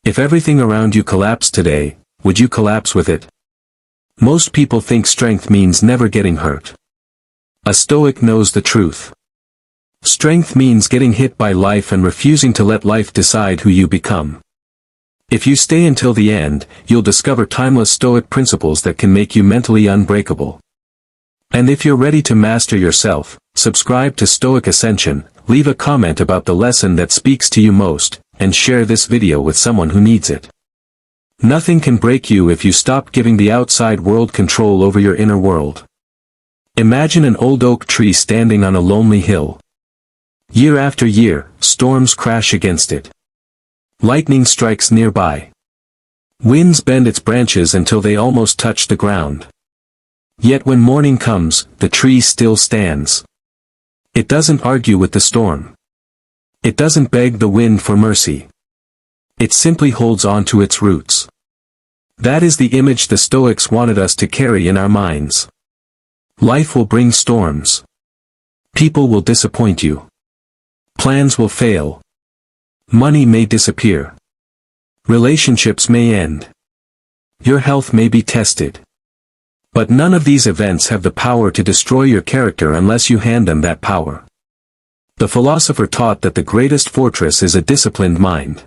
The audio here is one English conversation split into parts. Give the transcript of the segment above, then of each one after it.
If everything around you collapsed today, would you collapse with it? Most people think strength means never getting hurt. A Stoic knows the truth. Strength means getting hit by life and refusing to let life decide who you become. If you stay until the end, you'll discover timeless Stoic principles that can make you mentally unbreakable. And if you're ready to master yourself, subscribe to Stoic Ascension, leave a comment about the lesson that speaks to you most, and share this video with someone who needs it. Nothing can break you if you stop giving the outside world control over your inner world. Imagine an old oak tree standing on a lonely hill. Year after year, storms crash against it. Lightning strikes nearby. Winds bend its branches until they almost touch the ground. Yet when morning comes, the tree still stands. It doesn't argue with the storm. It doesn't beg the wind for mercy. It simply holds on to its roots. That is the image the Stoics wanted us to carry in our minds. Life will bring storms. People will disappoint you. Plans will fail. Money may disappear. Relationships may end. Your health may be tested. But none of these events have the power to destroy your character unless you hand them that power. The philosopher taught that the greatest fortress is a disciplined mind.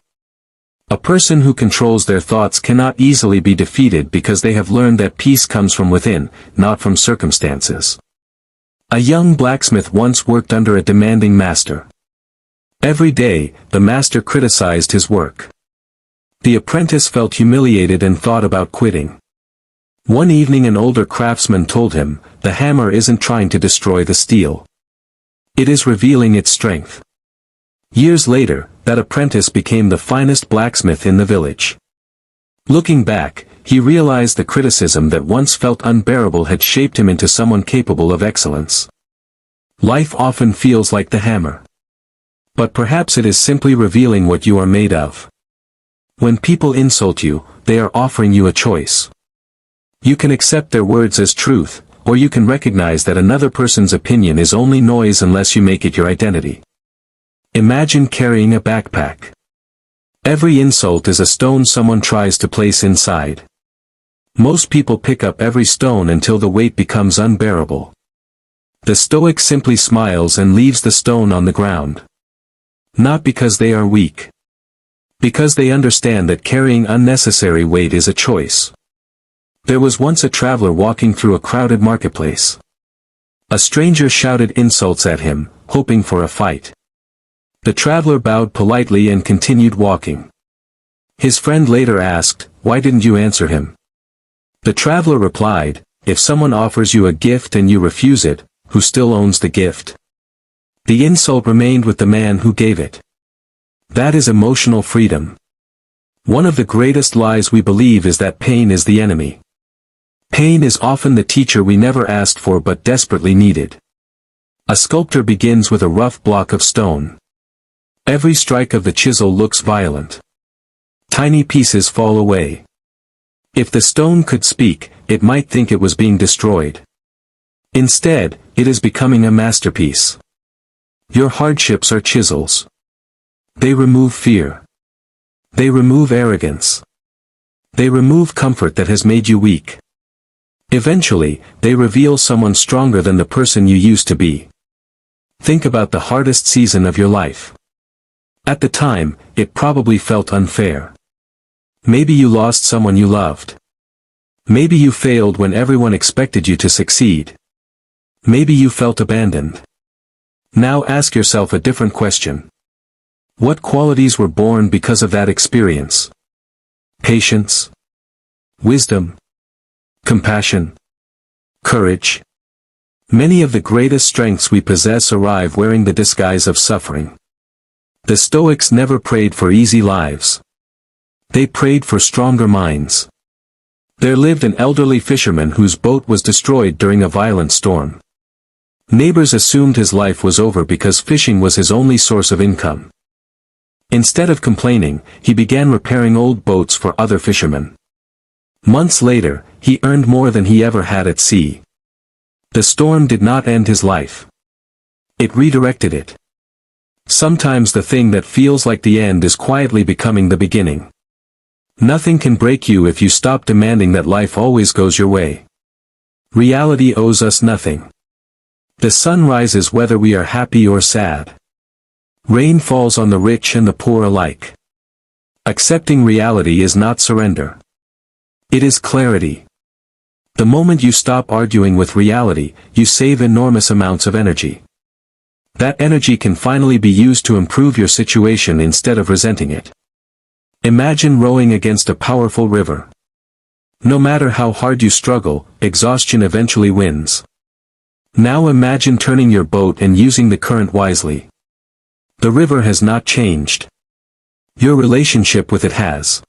A person who controls their thoughts cannot easily be defeated because they have learned that peace comes from within, not from circumstances. A young blacksmith once worked under a demanding master. Every day, the master criticized his work. The apprentice felt humiliated and thought about quitting. One evening an older craftsman told him, "The hammer isn't trying to destroy the steel. It is revealing its strength." Years later, that apprentice became the finest blacksmith in the village. Looking back, he realized the criticism that once felt unbearable had shaped him into someone capable of excellence. Life often feels like the hammer. But perhaps it is simply revealing what you are made of. When people insult you, they are offering you a choice. You can accept their words as truth, or you can recognize that another person's opinion is only noise unless you make it your identity. Imagine carrying a backpack. Every insult is a stone someone tries to place inside. Most people pick up every stone until the weight becomes unbearable. The Stoic simply smiles and leaves the stone on the ground. Not because they are weak. Because they understand that carrying unnecessary weight is a choice. There was once a traveler walking through a crowded marketplace. A stranger shouted insults at him, hoping for a fight. The traveler bowed politely and continued walking. His friend later asked, "Why didn't you answer him?" The traveler replied, "If someone offers you a gift and you refuse it, who still owns the gift?" The insult remained with the man who gave it. That is emotional freedom. One of the greatest lies we believe is that pain is the enemy. Pain is often the teacher we never asked for but desperately needed. A sculptor begins with a rough block of stone. Every strike of the chisel looks violent. Tiny pieces fall away. If the stone could speak, it might think it was being destroyed. Instead, it is becoming a masterpiece. Your hardships are chisels. They remove fear. They remove arrogance. They remove comfort that has made you weak. Eventually, they reveal someone stronger than the person you used to be. Think about the hardest season of your life. At the time, it probably felt unfair. Maybe you lost someone you loved. Maybe you failed when everyone expected you to succeed. Maybe you felt abandoned. Now ask yourself a different question. What qualities were born because of that experience? Patience? Wisdom? Compassion? Courage? Many of the greatest strengths we possess arrive wearing the disguise of suffering. The Stoics never prayed for easy lives. They prayed for stronger minds. There lived an elderly fisherman whose boat was destroyed during a violent storm. Neighbors assumed his life was over because fishing was his only source of income. Instead of complaining, he began repairing old boats for other fishermen. Months later, he earned more than he ever had at sea. The storm did not end his life. It redirected it. Sometimes the thing that feels like the end is quietly becoming the beginning. Nothing can break you if you stop demanding that life always goes your way. Reality owes us nothing. The sun rises whether we are happy or sad. Rain falls on the rich and the poor alike. Accepting reality is not surrender. It is clarity. The moment you stop arguing with reality, you save enormous amounts of energy. That energy can finally be used to improve your situation instead of resenting it. Imagine rowing against a powerful river. No matter how hard you struggle, exhaustion eventually wins. Now imagine turning your boat and using the current wisely. The river has not changed. Your relationship with it has.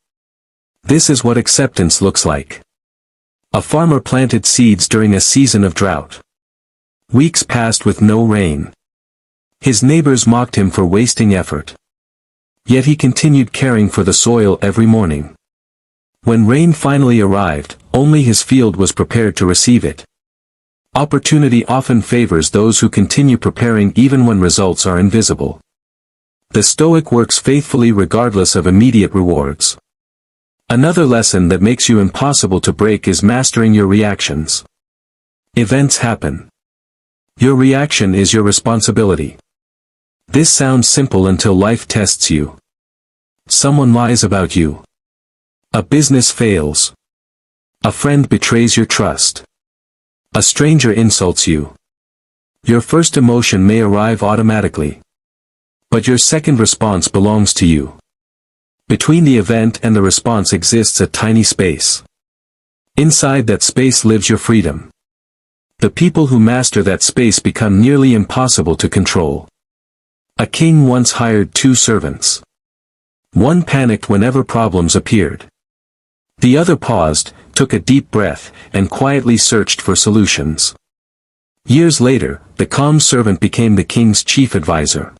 This is what acceptance looks like. A farmer planted seeds during a season of drought. Weeks passed with no rain. His neighbors mocked him for wasting effort. Yet he continued caring for the soil every morning. When rain finally arrived, only his field was prepared to receive it. Opportunity often favors those who continue preparing even when results are invisible. The Stoic works faithfully regardless of immediate rewards. Another lesson that makes you impossible to break is mastering your reactions. Events happen. Your reaction is your responsibility. This sounds simple until life tests you. Someone lies about you. A business fails. A friend betrays your trust. A stranger insults you. Your first emotion may arrive automatically. But your second response belongs to you. Between the event and the response exists a tiny space. Inside that space lives your freedom. The people who master that space become nearly impossible to control. A king once hired 2 servants. One panicked whenever problems appeared. The other paused, took a deep breath, and quietly searched for solutions. Years later, the calm servant became the king's chief advisor.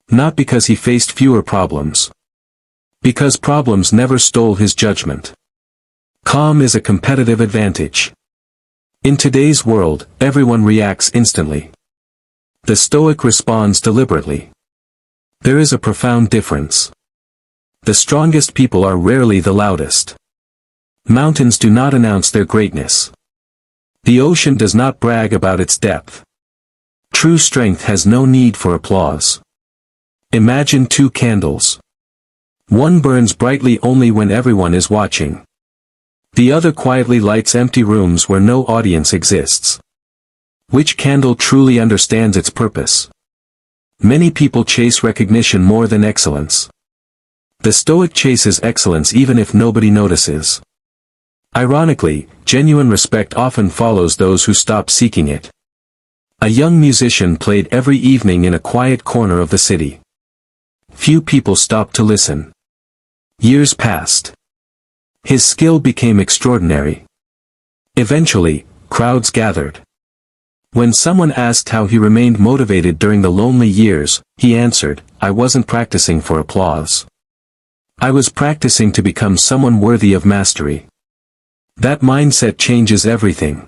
Not because he faced fewer problems. Because problems never stole his judgment. Calm is a competitive advantage. In today's world, everyone reacts instantly. The Stoic responds deliberately. There is a profound difference. The strongest people are rarely the loudest. Mountains do not announce their greatness. The ocean does not brag about its depth. True strength has no need for applause. Imagine 2 candles. One burns brightly only when everyone is watching. The other quietly lights empty rooms where no audience exists. Which candle truly understands its purpose? Many people chase recognition more than excellence. The Stoic chases excellence even if nobody notices. Ironically, genuine respect often follows those who stop seeking it. A young musician played every evening in a quiet corner of the city. Few people stopped to listen. Years passed. His skill became extraordinary. Eventually, crowds gathered. When someone asked how he remained motivated during the lonely years, he answered, "I wasn't practicing for applause. I was practicing to become someone worthy of mastery." That mindset changes everything.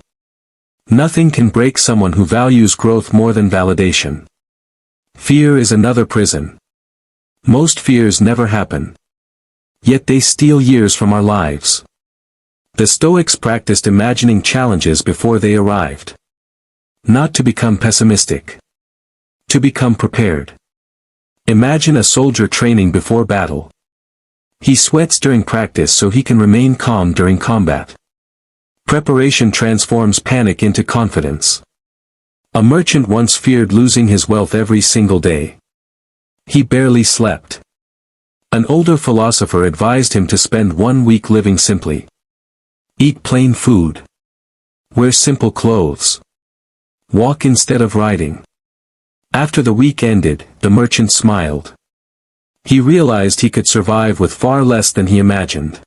Nothing can break someone who values growth more than validation. Fear is another prison. Most fears never happen. Yet they steal years from our lives. The Stoics practiced imagining challenges before they arrived. Not to become pessimistic. To become prepared. Imagine a soldier training before battle. He sweats during practice so he can remain calm during combat. Preparation transforms panic into confidence. A merchant once feared losing his wealth every single day. He barely slept. An older philosopher advised him to spend 1 week living simply. Eat plain food. Wear simple clothes. Walk instead of riding. After the week ended, the merchant smiled. He realized he could survive with far less than he imagined.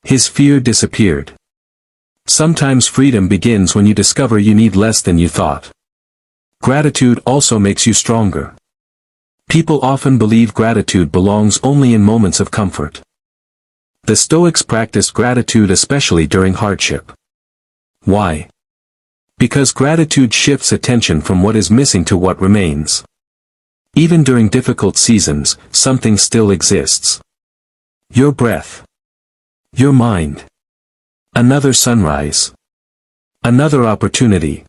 His fear disappeared. Sometimes freedom begins when you discover you need less than you thought. Gratitude also makes you stronger. People often believe gratitude belongs only in moments of comfort. The Stoics practiced gratitude especially during hardship. Why? Because gratitude shifts attention from what is missing to what remains. Even during difficult seasons, something still exists. Your breath. Your mind. Another sunrise. Another opportunity.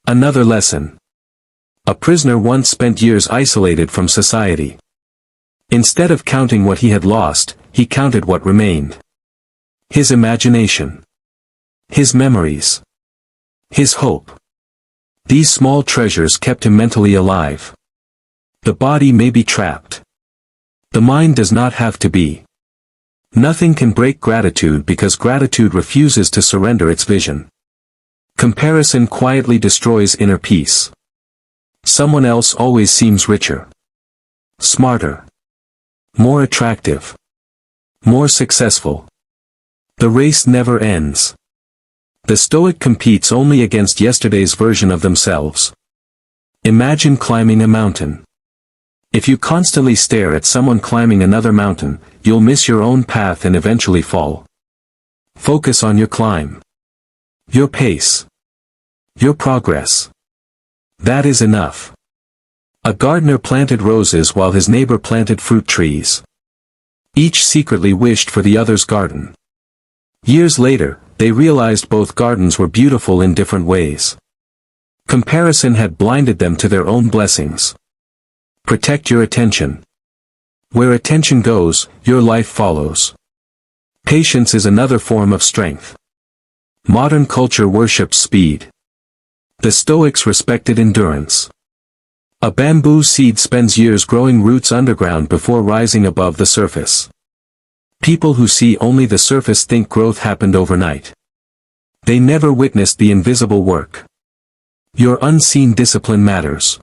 Another lesson. A prisoner once spent years isolated from society. Instead of counting what he had lost, he counted what remained. His imagination. His memories. His hope. These small treasures kept him mentally alive. The body may be trapped. The mind does not have to be. Nothing can break gratitude because gratitude refuses to surrender its vision. Comparison quietly destroys inner peace. Someone else always seems richer, smarter, more attractive, more successful. The race never ends. The Stoic competes only against yesterday's version of themselves. Imagine climbing a mountain. If you constantly stare at someone climbing another mountain, you'll miss your own path and eventually fall. Focus on your climb. Your pace. Your progress. That is enough. A gardener planted roses while his neighbor planted fruit trees. Each secretly wished for the other's garden. Years later, they realized both gardens were beautiful in different ways. Comparison had blinded them to their own blessings. Protect your attention. Where attention goes, your life follows. Patience is another form of strength. Modern culture worships speed. The Stoics respected endurance. A bamboo seed spends years growing roots underground before rising above the surface. People who see only the surface think growth happened overnight. They never witnessed the invisible work. Your unseen discipline matters.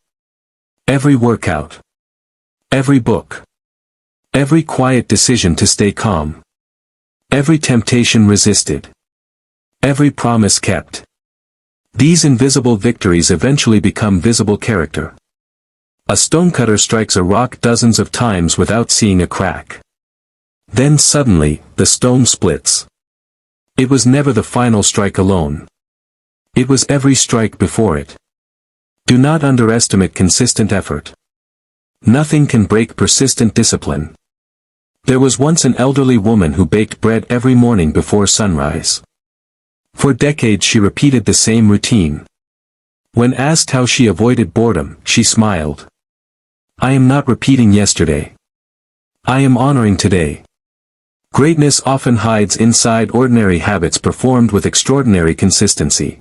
Every workout. Every book. Every quiet decision to stay calm. Every temptation resisted. Every promise kept. These invisible victories eventually become visible character. A stonecutter strikes a rock dozens of times without seeing a crack. Then suddenly, the stone splits. It was never the final strike alone. It was every strike before it. Do not underestimate consistent effort. Nothing can break persistent discipline. There was once an elderly woman who baked bread every morning before sunrise. For decades she repeated the same routine. When asked how she avoided boredom, she smiled. I am not repeating yesterday. I am honoring today. Greatness often hides inside ordinary habits performed with extraordinary consistency.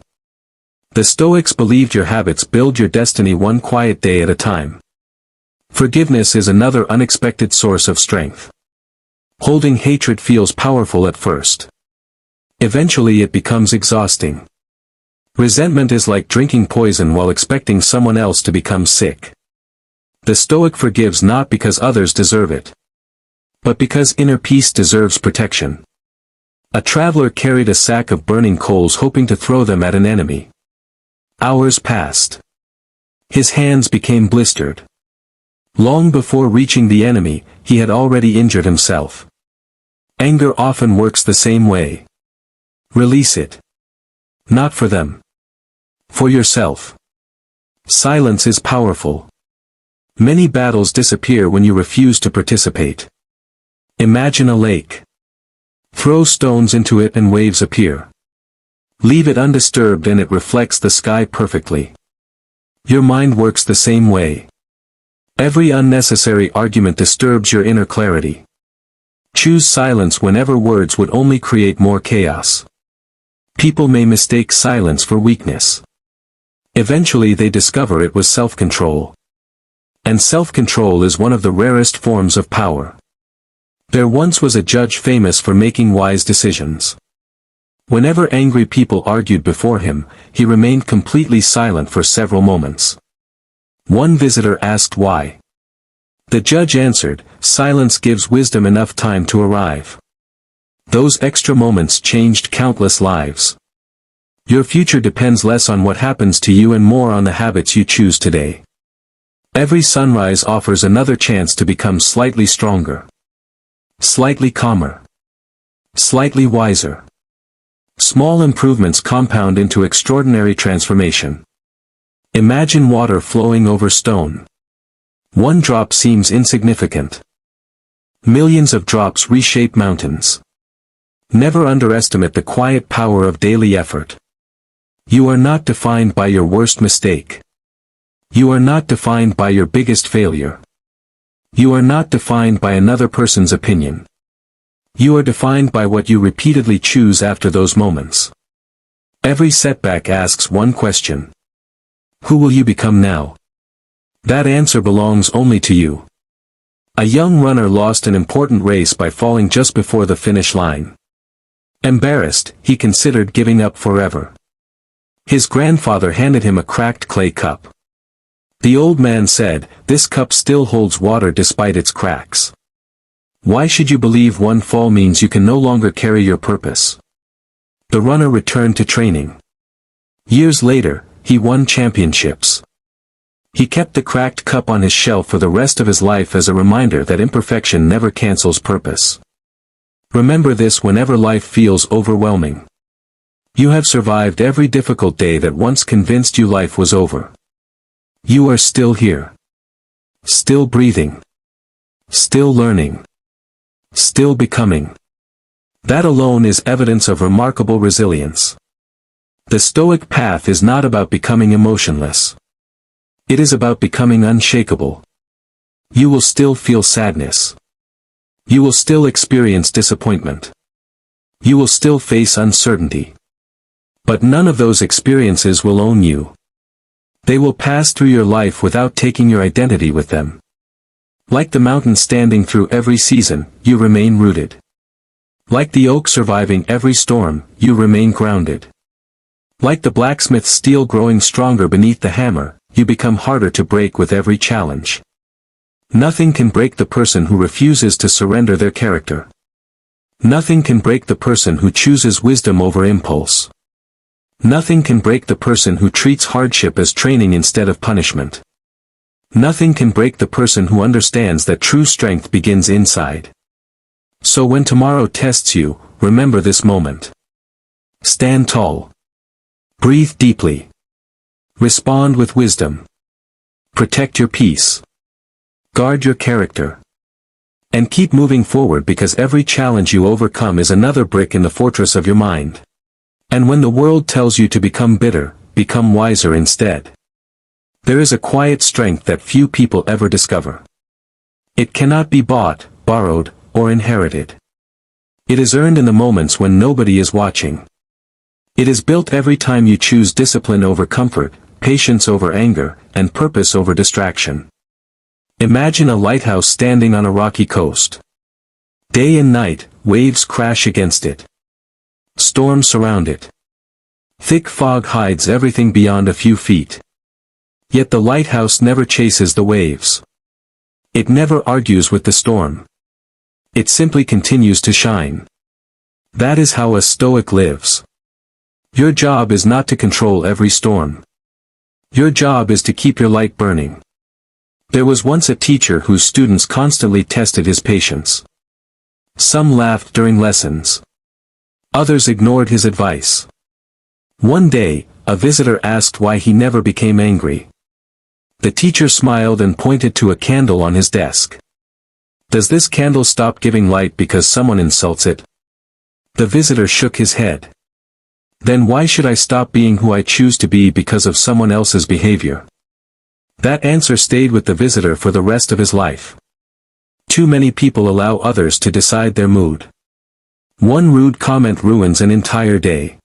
The Stoics believed your habits build your destiny one quiet day at a time. Forgiveness is another unexpected source of strength. Holding hatred feels powerful at first. Eventually it becomes exhausting. Resentment is like drinking poison while expecting someone else to become sick. The Stoic forgives not because others deserve it, but because inner peace deserves protection. A traveler carried a sack of burning coals hoping to throw them at an enemy. Hours passed. His hands became blistered. Long before reaching the enemy, he had already injured himself. Anger often works the same way. Release it. Not for them. For yourself. Silence is powerful. Many battles disappear when you refuse to participate. Imagine a lake. Throw stones into it and waves appear. Leave it undisturbed and it reflects the sky perfectly. Your mind works the same way. Every unnecessary argument disturbs your inner clarity. Choose silence whenever words would only create more chaos. People may mistake silence for weakness. Eventually they discover it was self-control. And self-control is one of the rarest forms of power. There once was a judge famous for making wise decisions. Whenever angry people argued before him, he remained completely silent for several moments. One visitor asked why. The judge answered, silence gives wisdom enough time to arrive. Those extra moments changed countless lives. Your future depends less on what happens to you and more on the habits you choose today. Every sunrise offers another chance to become slightly stronger. Slightly calmer. Slightly wiser. Small improvements compound into extraordinary transformation. Imagine water flowing over stone. One drop seems insignificant. Millions of drops reshape mountains. Never underestimate the quiet power of daily effort. You are not defined by your worst mistake. You are not defined by your biggest failure. You are not defined by another person's opinion. You are defined by what you repeatedly choose after those moments. Every setback asks one question. Who will you become now? That answer belongs only to you. A young runner lost an important race by falling just before the finish line. Embarrassed, he considered giving up forever. His grandfather handed him a cracked clay cup. The old man said, "This cup still holds water despite its cracks. Why should you believe one fall means you can no longer carry your purpose?" The runner returned to training. Years later, he won championships. He kept the cracked cup on his shelf for the rest of his life as a reminder that imperfection never cancels purpose. Remember this whenever life feels overwhelming. You have survived every difficult day that once convinced you life was over. You are still here. Still breathing. Still learning. Still becoming. That alone is evidence of remarkable resilience. The Stoic path is not about becoming emotionless. It is about becoming unshakable. You will still feel sadness. You will still experience disappointment. You will still face uncertainty. But none of those experiences will own you. They will pass through your life without taking your identity with them. Like the mountain standing through every season, you remain rooted. Like the oak surviving every storm, you remain grounded. Like the blacksmith's steel growing stronger beneath the hammer, you become harder to break with every challenge. Nothing can break the person who refuses to surrender their character. Nothing can break the person who chooses wisdom over impulse. Nothing can break the person who treats hardship as training instead of punishment. Nothing can break the person who understands that true strength begins inside. So when tomorrow tests you, remember this moment. Stand tall. Breathe deeply. Respond with wisdom. Protect your peace. Guard your character. And keep moving forward, because every challenge you overcome is another brick in the fortress of your mind. And when the world tells you to become bitter, become wiser instead. There is a quiet strength that few people ever discover. It cannot be bought, borrowed, or inherited. It is earned in the moments when nobody is watching. It is built every time you choose discipline over comfort, patience over anger, and purpose over distraction. Imagine a lighthouse standing on a rocky coast. Day and night, waves crash against it. Storms surround it. Thick fog hides everything beyond a few feet. Yet the lighthouse never chases the waves. It never argues with the storm. It simply continues to shine. That is how a Stoic lives. Your job is not to control every storm. Your job is to keep your light burning. There was once a teacher whose students constantly tested his patience. Some laughed during lessons. Others ignored his advice. One day, a visitor asked why he never became angry. The teacher smiled and pointed to a candle on his desk. "Does this candle stop giving light because someone insults it?" The visitor shook his head. "Then why should I stop being who I choose to be because of someone else's behavior?" That answer stayed with the visitor for the rest of his life. Too many people allow others to decide their mood. One rude comment ruins an entire day.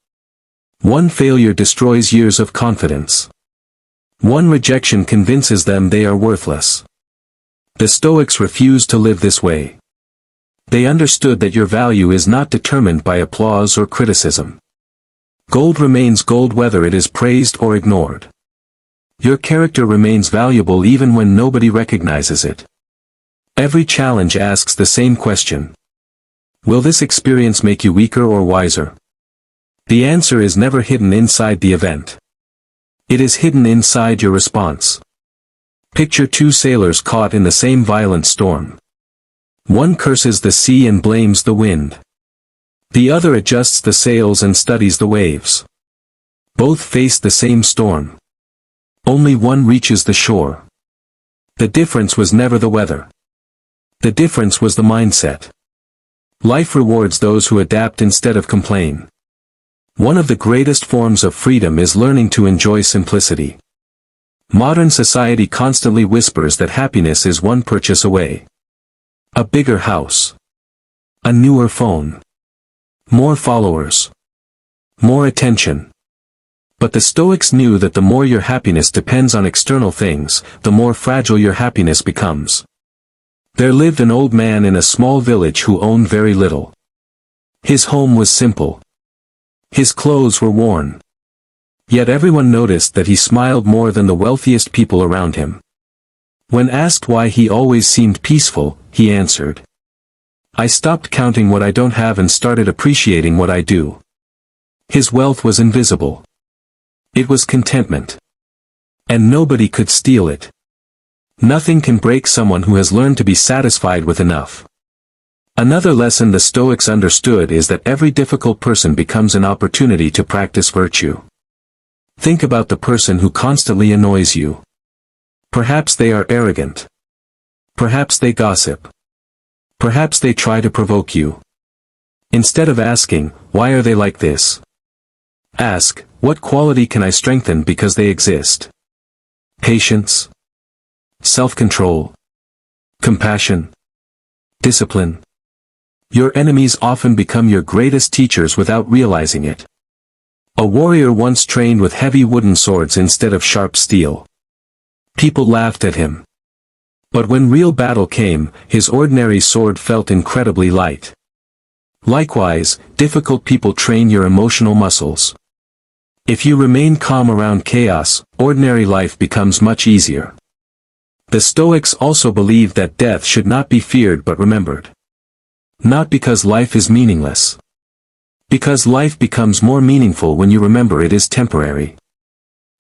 One failure destroys years of confidence. One rejection convinces them they are worthless. The Stoics refused to live this way. They understood that your value is not determined by applause or criticism. Gold remains gold whether it is praised or ignored. Your character remains valuable even when nobody recognizes it. Every challenge asks the same question. Will this experience make you weaker or wiser? The answer is never hidden inside the event. It is hidden inside your response. Picture two sailors caught in the same violent storm. One curses the sea and blames the wind. The other adjusts the sails and studies the waves. Both face the same storm. Only one reaches the shore. The difference was never the weather. The difference was the mindset. Life rewards those who adapt instead of complain. One of the greatest forms of freedom is learning to enjoy simplicity. Modern society constantly whispers that happiness is one purchase away. A bigger house. A newer phone. More followers. More attention. But the Stoics knew that the more your happiness depends on external things, the more fragile your happiness becomes. There lived an old man in a small village who owned very little. His home was simple. His clothes were worn. Yet everyone noticed that he smiled more than the wealthiest people around him. When asked why he always seemed peaceful, he answered, "I stopped counting what I don't have and started appreciating what I do." His wealth was invisible. It was contentment. And nobody could steal it. Nothing can break someone who has learned to be satisfied with enough. Another lesson the Stoics understood is that every difficult person becomes an opportunity to practice virtue. Think about the person who constantly annoys you. Perhaps they are arrogant. Perhaps they gossip. Perhaps they try to provoke you. Instead of asking, "Why are they like this?" ask, "What quality can I strengthen because they exist?" Patience. Self-control. Compassion. Discipline. Your enemies often become your greatest teachers without realizing it. A warrior once trained with heavy wooden swords instead of sharp steel. People laughed at him. But when real battle came, his ordinary sword felt incredibly light. Likewise, difficult people train your emotional muscles. If you remain calm around chaos, ordinary life becomes much easier. The Stoics also believed that death should not be feared but remembered. Not because life is meaningless. Because life becomes more meaningful when you remember it is temporary.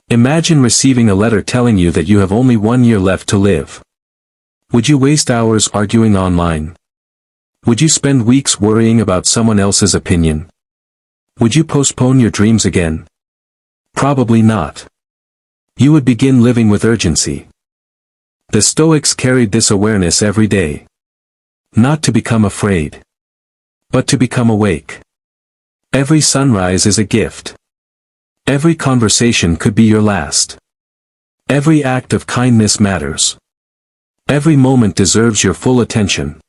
Imagine receiving a letter telling you that you have only 1 year left to live. Would you waste hours arguing online? Would you spend weeks worrying about someone else's opinion? Would you postpone your dreams again? Probably not. You would begin living with urgency. The Stoics carried this awareness every day. Not to become afraid, but to become awake. Every sunrise is a gift. Every conversation could be your last. Every act of kindness matters. Every moment deserves your full attention.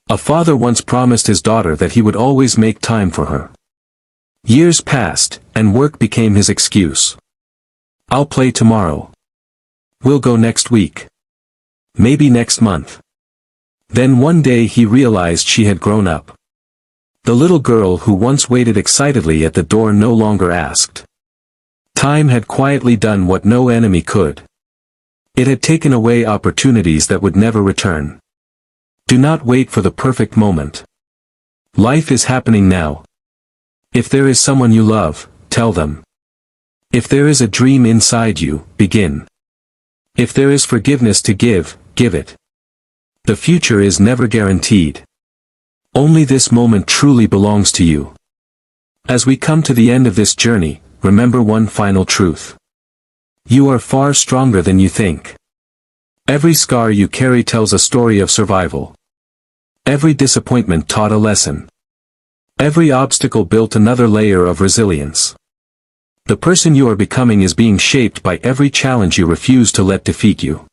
A father once promised his daughter that he would always make time for her. Years passed, and work became his excuse. "I'll play tomorrow. We'll go next week. Maybe next month." Then one day he realized she had grown up. The little girl who once waited excitedly at the door no longer asked. Time had quietly done what no enemy could. It had taken away opportunities that would never return. Do not wait for the perfect moment. Life is happening now. If there is someone you love, tell them. If there is a dream inside you, begin. If there is forgiveness to give, give it. The future is never guaranteed. Only this moment truly belongs to you. As we come to the end of this journey, remember one final truth. You are far stronger than you think. Every scar you carry tells a story of survival. Every disappointment taught a lesson. Every obstacle built another layer of resilience. The person you are becoming is being shaped by every challenge you refuse to let defeat you.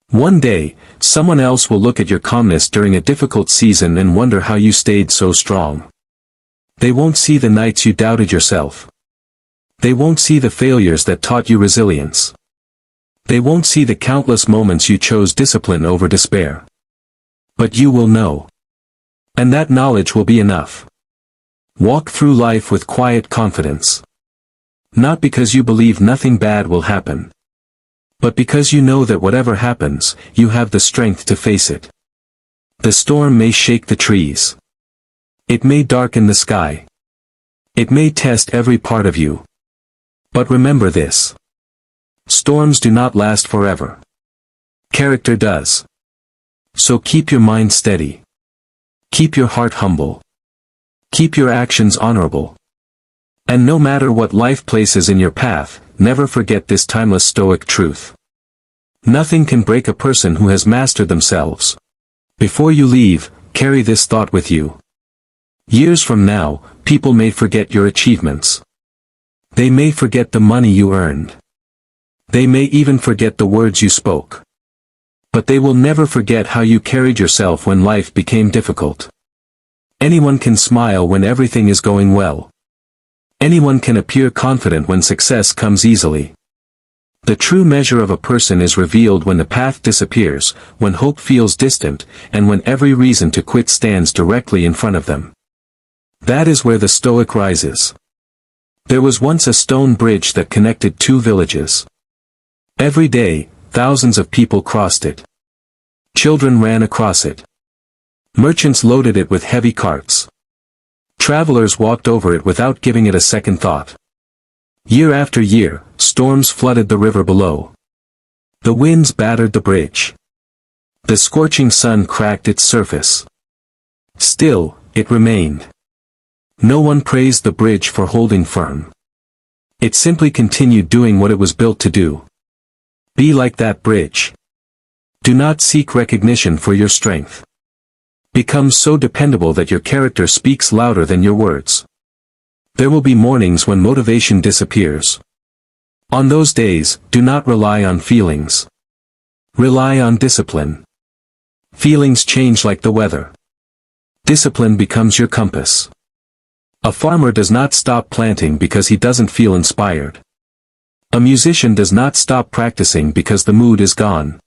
One day, someone else will look at your calmness during a difficult season and wonder how you stayed so strong. They won't see the nights you doubted yourself. They won't see the failures that taught you resilience. They won't see the countless moments you chose discipline over despair. But you will know. And that knowledge will be enough. Walk through life with quiet confidence. Not because you believe nothing bad will happen, but because you know that whatever happens, you have the strength to face it. The storm may shake the trees. It may darken the sky. It may test every part of you. But remember this. Storms do not last forever. Character does. So keep your mind steady. Keep your heart humble. Keep your actions honorable. And no matter what life places in your path, never forget this timeless Stoic truth. Nothing can break a person who has mastered themselves. Before you leave, carry this thought with you. Years from now, people may forget your achievements. They may forget the money you earned. They may even forget the words you spoke. But they will never forget how you carried yourself when life became difficult. Anyone can smile when everything is going well. Anyone can appear confident when success comes easily. The true measure of a person is revealed when the path disappears, when hope feels distant, and when every reason to quit stands directly in front of them. That is where the Stoic rises. There was once a stone bridge that connected two villages. Every day, thousands of people crossed it. Children ran across it. Merchants loaded it with heavy carts. Travelers walked over it without giving it a second thought. Year after year, storms flooded the river below. The winds battered the bridge. The scorching sun cracked its surface. Still, it remained. No one praised the bridge for holding firm. It simply continued doing what it was built to do. Be like that bridge. Do not seek recognition for your strength. Become so dependable that your character speaks louder than your words. There will be mornings when motivation disappears. On those days, do not rely on feelings. Rely on discipline. Feelings change like the weather. Discipline becomes your compass. A farmer does not stop planting because he doesn't feel inspired. A musician does not stop practicing because the mood is gone.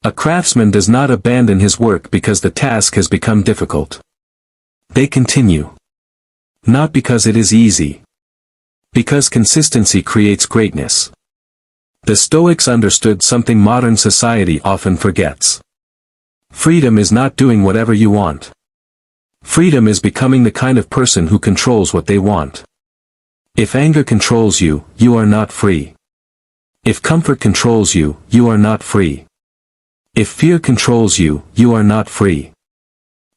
A craftsman does not abandon his work because the task has become difficult. They continue. Not because it is easy. Because consistency creates greatness. The Stoics understood something modern society often forgets. Freedom is not doing whatever you want. Freedom is becoming the kind of person who controls what they want. If anger controls you, you are not free. If comfort controls you, you are not free. If fear controls you, you are not free.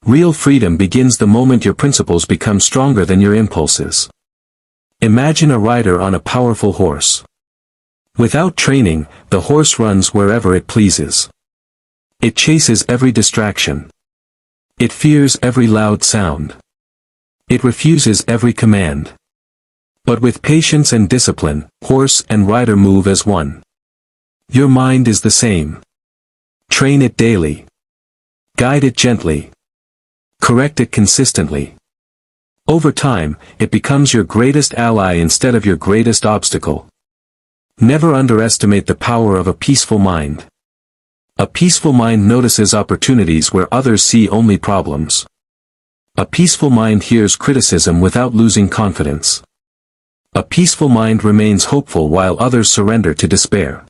Real freedom begins the moment your principles become stronger than your impulses. Imagine a rider on a powerful horse. Without training, the horse runs wherever it pleases. It chases every distraction. It fears every loud sound. It refuses every command. But with patience and discipline, horse and rider move as one. Your mind is the same. Train it daily. Guide it gently. Correct it consistently. Over time, it becomes your greatest ally instead of your greatest obstacle. Never underestimate the power of a peaceful mind. A peaceful mind notices opportunities where others see only problems. A peaceful mind hears criticism without losing confidence. A peaceful mind remains hopeful while others surrender to despair.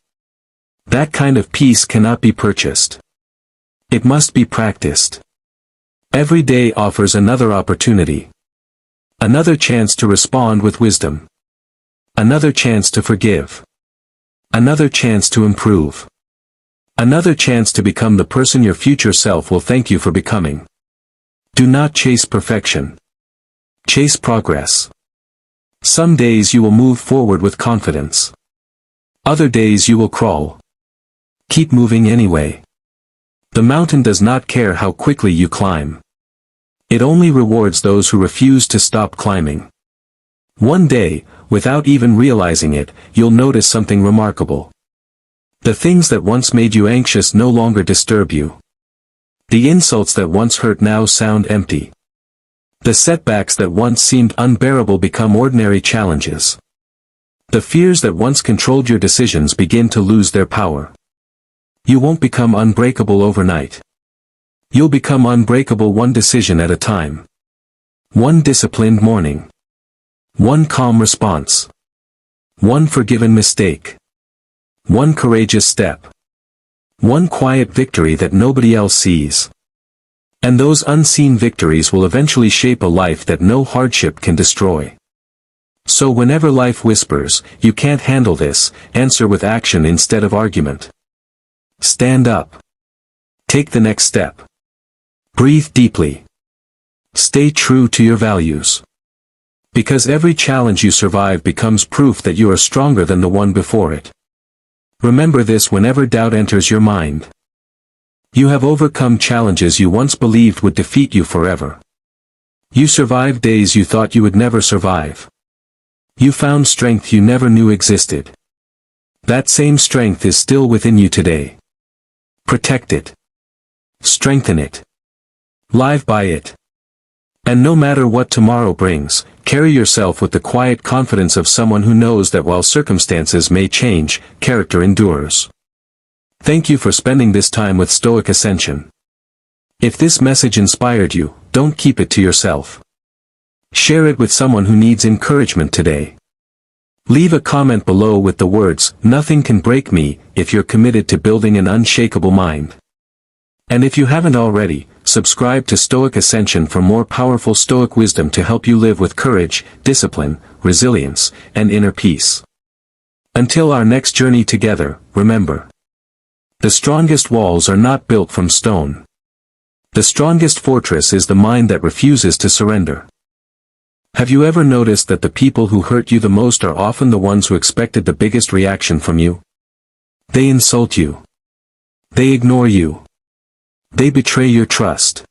That kind of peace cannot be purchased. It must be practiced. Every day offers another opportunity. Another chance to respond with wisdom. Another chance to forgive. Another chance to improve. Another chance to become the person your future self will thank you for becoming. Do not chase perfection. Chase progress. Some days you will move forward with confidence. Other days you will crawl. Keep moving anyway. The mountain does not care how quickly you climb. It only rewards those who refuse to stop climbing. One day, without even realizing it, you'll notice something remarkable. The things that once made you anxious no longer disturb you. The insults that once hurt now sound empty. The setbacks that once seemed unbearable become ordinary challenges. The fears that once controlled your decisions begin to lose their power. You won't become unbreakable overnight. You'll become unbreakable one decision at a time. One disciplined morning. One calm response. One forgiven mistake. One courageous step. One quiet victory that nobody else sees. And those unseen victories will eventually shape a life that no hardship can destroy. So whenever life whispers, "You can't handle this," answer with action instead of argument. Stand up. Take the next step. Breathe deeply. Stay true to your values. Because every challenge you survive becomes proof that you are stronger than the one before it. Remember this whenever doubt enters your mind. You have overcome challenges you once believed would defeat you forever. You survived days you thought you would never survive. You found strength you never knew existed. That same strength is still within you today. Protect it. Strengthen it. Live by it. And no matter what tomorrow brings, carry yourself with the quiet confidence of someone who knows that while circumstances may change, character endures. Thank you for spending this time with Stoic Ascension. If this message inspired you, don't keep it to yourself. Share it with someone who needs encouragement today. Leave a comment below with the words, "Nothing can break me," if you're committed to building an unshakable mind. And if you haven't already, subscribe to Stoic Ascension for more powerful Stoic wisdom to help you live with courage, discipline, resilience, and inner peace. Until our next journey together, remember. The strongest walls are not built from stone. The strongest fortress is the mind that refuses to surrender. Have you ever noticed that the people who hurt you the most are often the ones who expected the biggest reaction from you? They insult you. They ignore you. They betray your trust.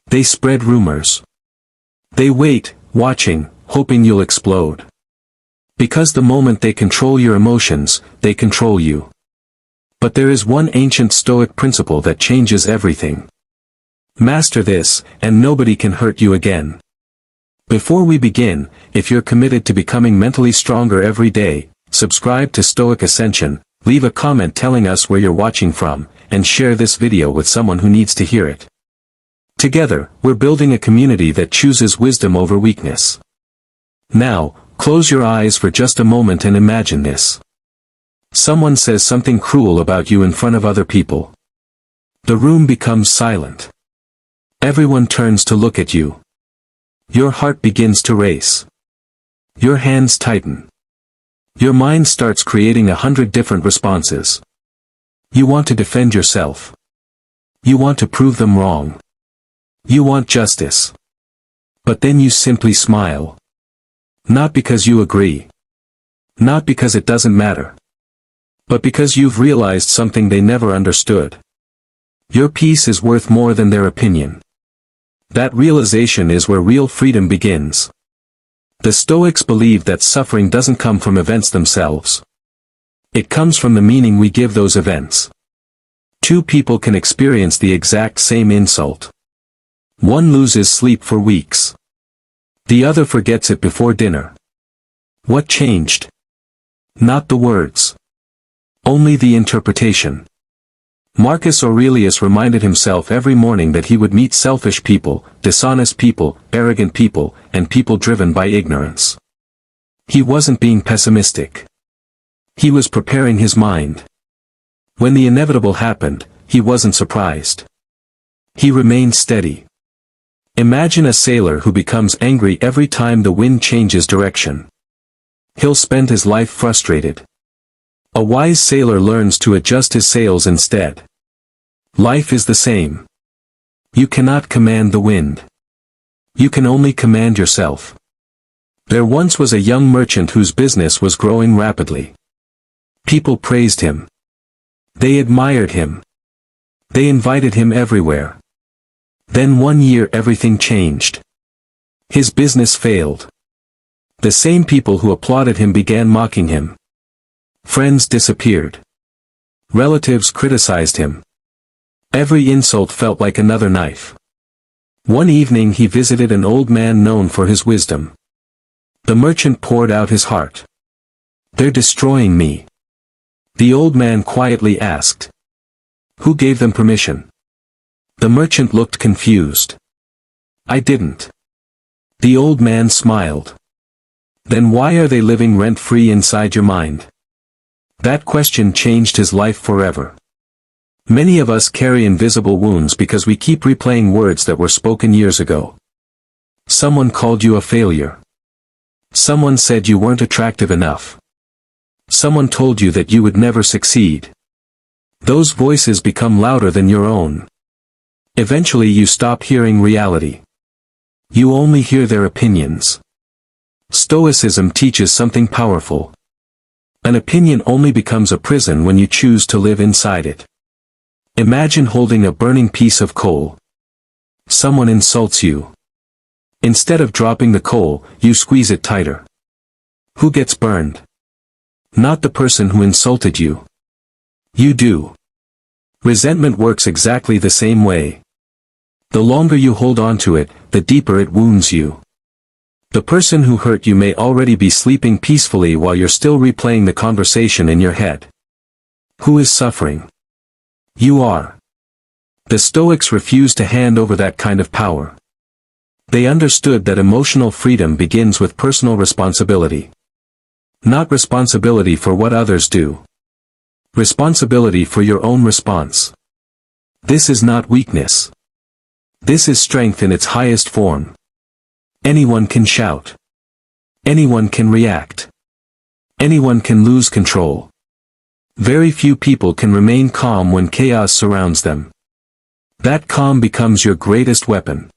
They spread rumors. They wait, watching, hoping you'll explode. Because the moment they control your emotions, they control you. But there is one ancient Stoic principle that changes everything. Master this, and nobody can hurt you again. Before we begin, if you're committed to becoming mentally stronger every day, subscribe to Stoic Ascension, leave a comment telling us where you're watching from, and share this video with someone who needs to hear it. Together, we're building a community that chooses wisdom over weakness. Now, close your eyes for just a moment and imagine this. Someone says something cruel about you in front of other people. The room becomes silent. Everyone turns to look at you. Your heart begins to race. Your hands tighten. Your mind starts creating 100 different responses. You want to defend yourself. You want to prove them wrong. You want justice. But then you simply smile. Not because you agree. Not because it doesn't matter. But because you've realized something they never understood. Your peace is worth more than their opinion. That realization is where real freedom begins. The Stoics believe that suffering doesn't come from events themselves. It comes from the meaning we give those events. Two people can experience the exact same insult. One loses sleep for weeks. The other forgets it before dinner. What changed? Not the words. Only the interpretation. Marcus Aurelius reminded himself every morning that he would meet selfish people, dishonest people, arrogant people, and people driven by ignorance. He wasn't being pessimistic. He was preparing his mind. When the inevitable happened, he wasn't surprised. He remained steady. Imagine a sailor who becomes angry every time the wind changes direction. He'll spend his life frustrated. A wise sailor learns to adjust his sails instead. Life is the same. You cannot command the wind. You can only command yourself. There once was a young merchant whose business was growing rapidly. People praised him. They admired him. They invited him everywhere. Then one year everything changed. His business failed. The same people who applauded him began mocking him. Friends disappeared. Relatives criticized him. Every insult felt like another knife. One evening he visited an old man known for his wisdom. The merchant poured out his heart. "They're destroying me." The old man quietly asked. "Who gave them permission?" The merchant looked confused. "I didn't." The old man smiled. "Then why are they living rent-free inside your mind?" That question changed his life forever. Many of us carry invisible wounds because we keep replaying words that were spoken years ago. Someone called you a failure. Someone said you weren't attractive enough. Someone told you that you would never succeed. Those voices become louder than your own. Eventually you stop hearing reality. You only hear their opinions. Stoicism teaches something powerful. An opinion only becomes a prison when you choose to live inside it. Imagine holding a burning piece of coal. Someone insults you. Instead of dropping the coal, you squeeze it tighter. Who gets burned? Not the person who insulted you. You do. Resentment works exactly the same way. The longer you hold on to it, the deeper it wounds you. The person who hurt you may already be sleeping peacefully while you're still replaying the conversation in your head. Who is suffering? You are. The Stoics refused to hand over that kind of power. They understood that emotional freedom begins with personal responsibility. Not responsibility for what others do. Responsibility for your own response. This is not weakness. This is strength in its highest form. Anyone can shout. Anyone can react. Anyone can lose control. Very few people can remain calm when chaos surrounds them. That calm becomes your greatest weapon.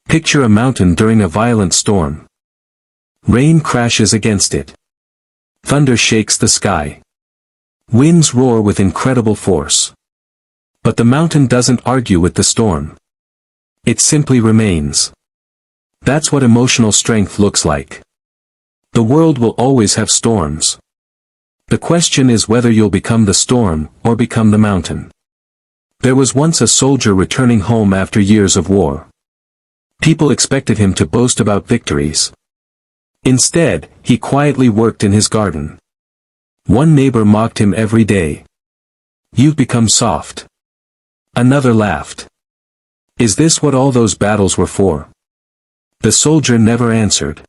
Picture a mountain during a violent storm. Rain crashes against it. Thunder shakes the sky. Winds roar with incredible force. But the mountain doesn't argue with the storm. It simply remains. That's what emotional strength looks like. The world will always have storms. The question is whether you'll become the storm, or become the mountain. There was once a soldier returning home after years of war. People expected him to boast about victories. Instead, he quietly worked in his garden. One neighbor mocked him every day. "You've become soft." Another laughed. "Is this what all those battles were for?" The soldier never answered.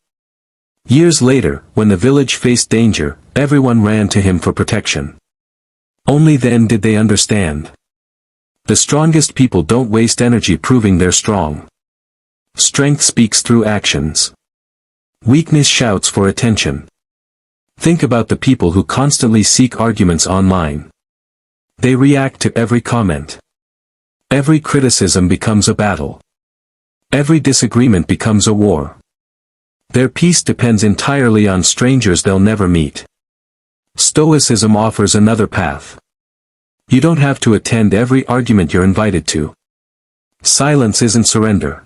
Years later, when the village faced danger, everyone ran to him for protection. Only then did they understand. The strongest people don't waste energy proving they're strong. Strength speaks through actions. Weakness shouts for attention. Think about the people who constantly seek arguments online. They react to every comment. Every criticism becomes a battle. Every disagreement becomes a war. Their peace depends entirely on strangers they'll never meet. Stoicism offers another path. You don't have to attend every argument you're invited to. Silence isn't surrender.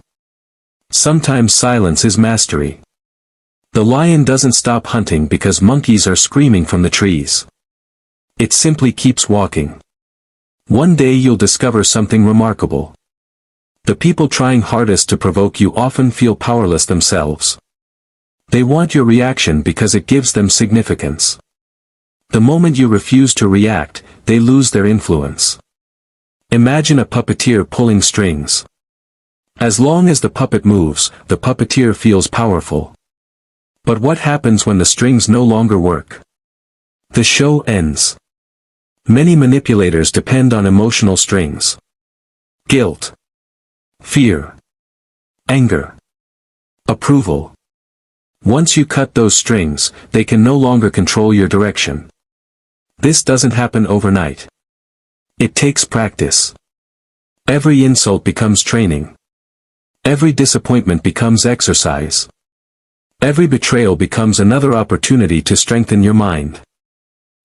Sometimes silence is mastery. The lion doesn't stop hunting because monkeys are screaming from the trees. It simply keeps walking. One day you'll discover something remarkable. The people trying hardest to provoke you often feel powerless themselves. They want your reaction because it gives them significance. The moment you refuse to react, they lose their influence. Imagine a puppeteer pulling strings. As long as the puppet moves, the puppeteer feels powerful. But what happens when the strings no longer work? The show ends. Many manipulators depend on emotional strings. Guilt. Fear. Anger. Approval. Once you cut those strings, they can no longer control your direction. This doesn't happen overnight. It takes practice. Every insult becomes training. Every disappointment becomes exercise. Every betrayal becomes another opportunity to strengthen your mind.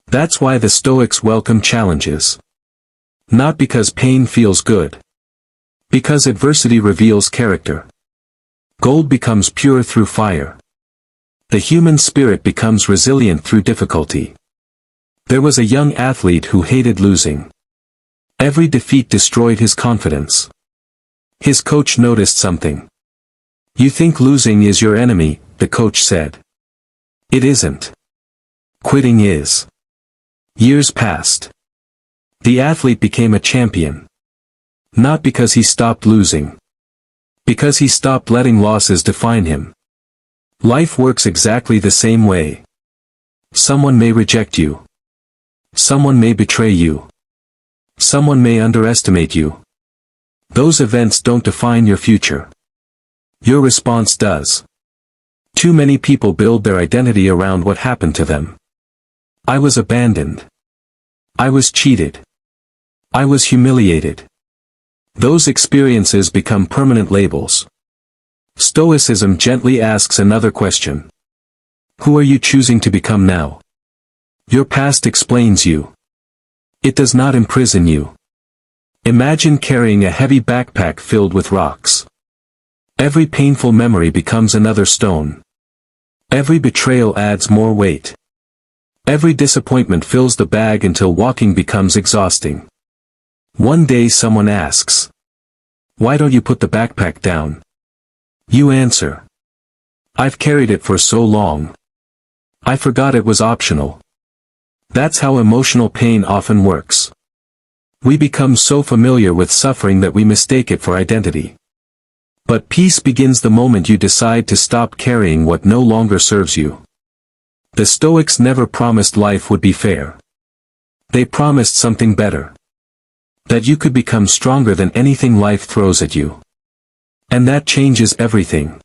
That's why the Stoics welcome challenges. Not because pain feels good. Because adversity reveals character. Gold becomes pure through fire. The human spirit becomes resilient through difficulty. There was a young athlete who hated losing. Every defeat destroyed his confidence. His coach noticed something. "You think losing is your enemy," the coach said. "It isn't. Quitting is." Years passed. The athlete became a champion. Not because he stopped losing. Because he stopped letting losses define him. Life works exactly the same way. Someone may reject you. Someone may betray you. Someone may underestimate you. Those events don't define your future. Your response does. Too many people build their identity around what happened to them. I was abandoned. I was cheated. I was humiliated. Those experiences become permanent labels. Stoicism gently asks another question. Who are you choosing to become now? Your past explains you. It does not imprison you. Imagine carrying a heavy backpack filled with rocks. Every painful memory becomes another stone. Every betrayal adds more weight. Every disappointment fills the bag until walking becomes exhausting. One day someone asks, "Why don't you put the backpack down?" You answer, "I've carried it for so long. I forgot it was optional." That's how emotional pain often works. We become so familiar with suffering that we mistake it for identity. But peace begins the moment you decide to stop carrying what no longer serves you. The Stoics never promised life would be fair. They promised something better. That you could become stronger than anything life throws at you. And that changes everything.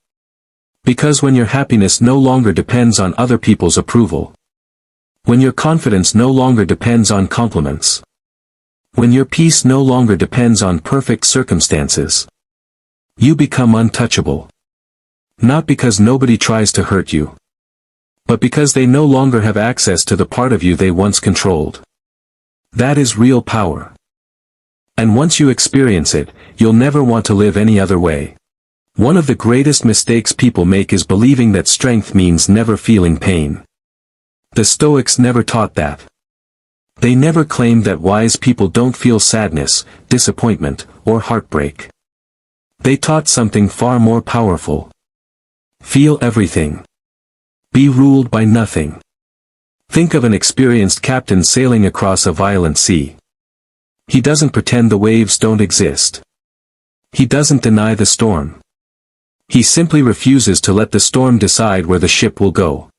Because when your happiness no longer depends on other people's approval. When your confidence no longer depends on compliments. When your peace no longer depends on perfect circumstances. You become untouchable. Not because nobody tries to hurt you. But because they no longer have access to the part of you they once controlled. That is real power. And once you experience it, you'll never want to live any other way. One of the greatest mistakes people make is believing that strength means never feeling pain. The Stoics never taught that. They never claimed that wise people don't feel sadness, disappointment, or heartbreak. They taught something far more powerful. Feel everything. Be ruled by nothing. Think of an experienced captain sailing across a violent sea. He doesn't pretend the waves don't exist. He doesn't deny the storm. He simply refuses to let the storm decide where the ship will go.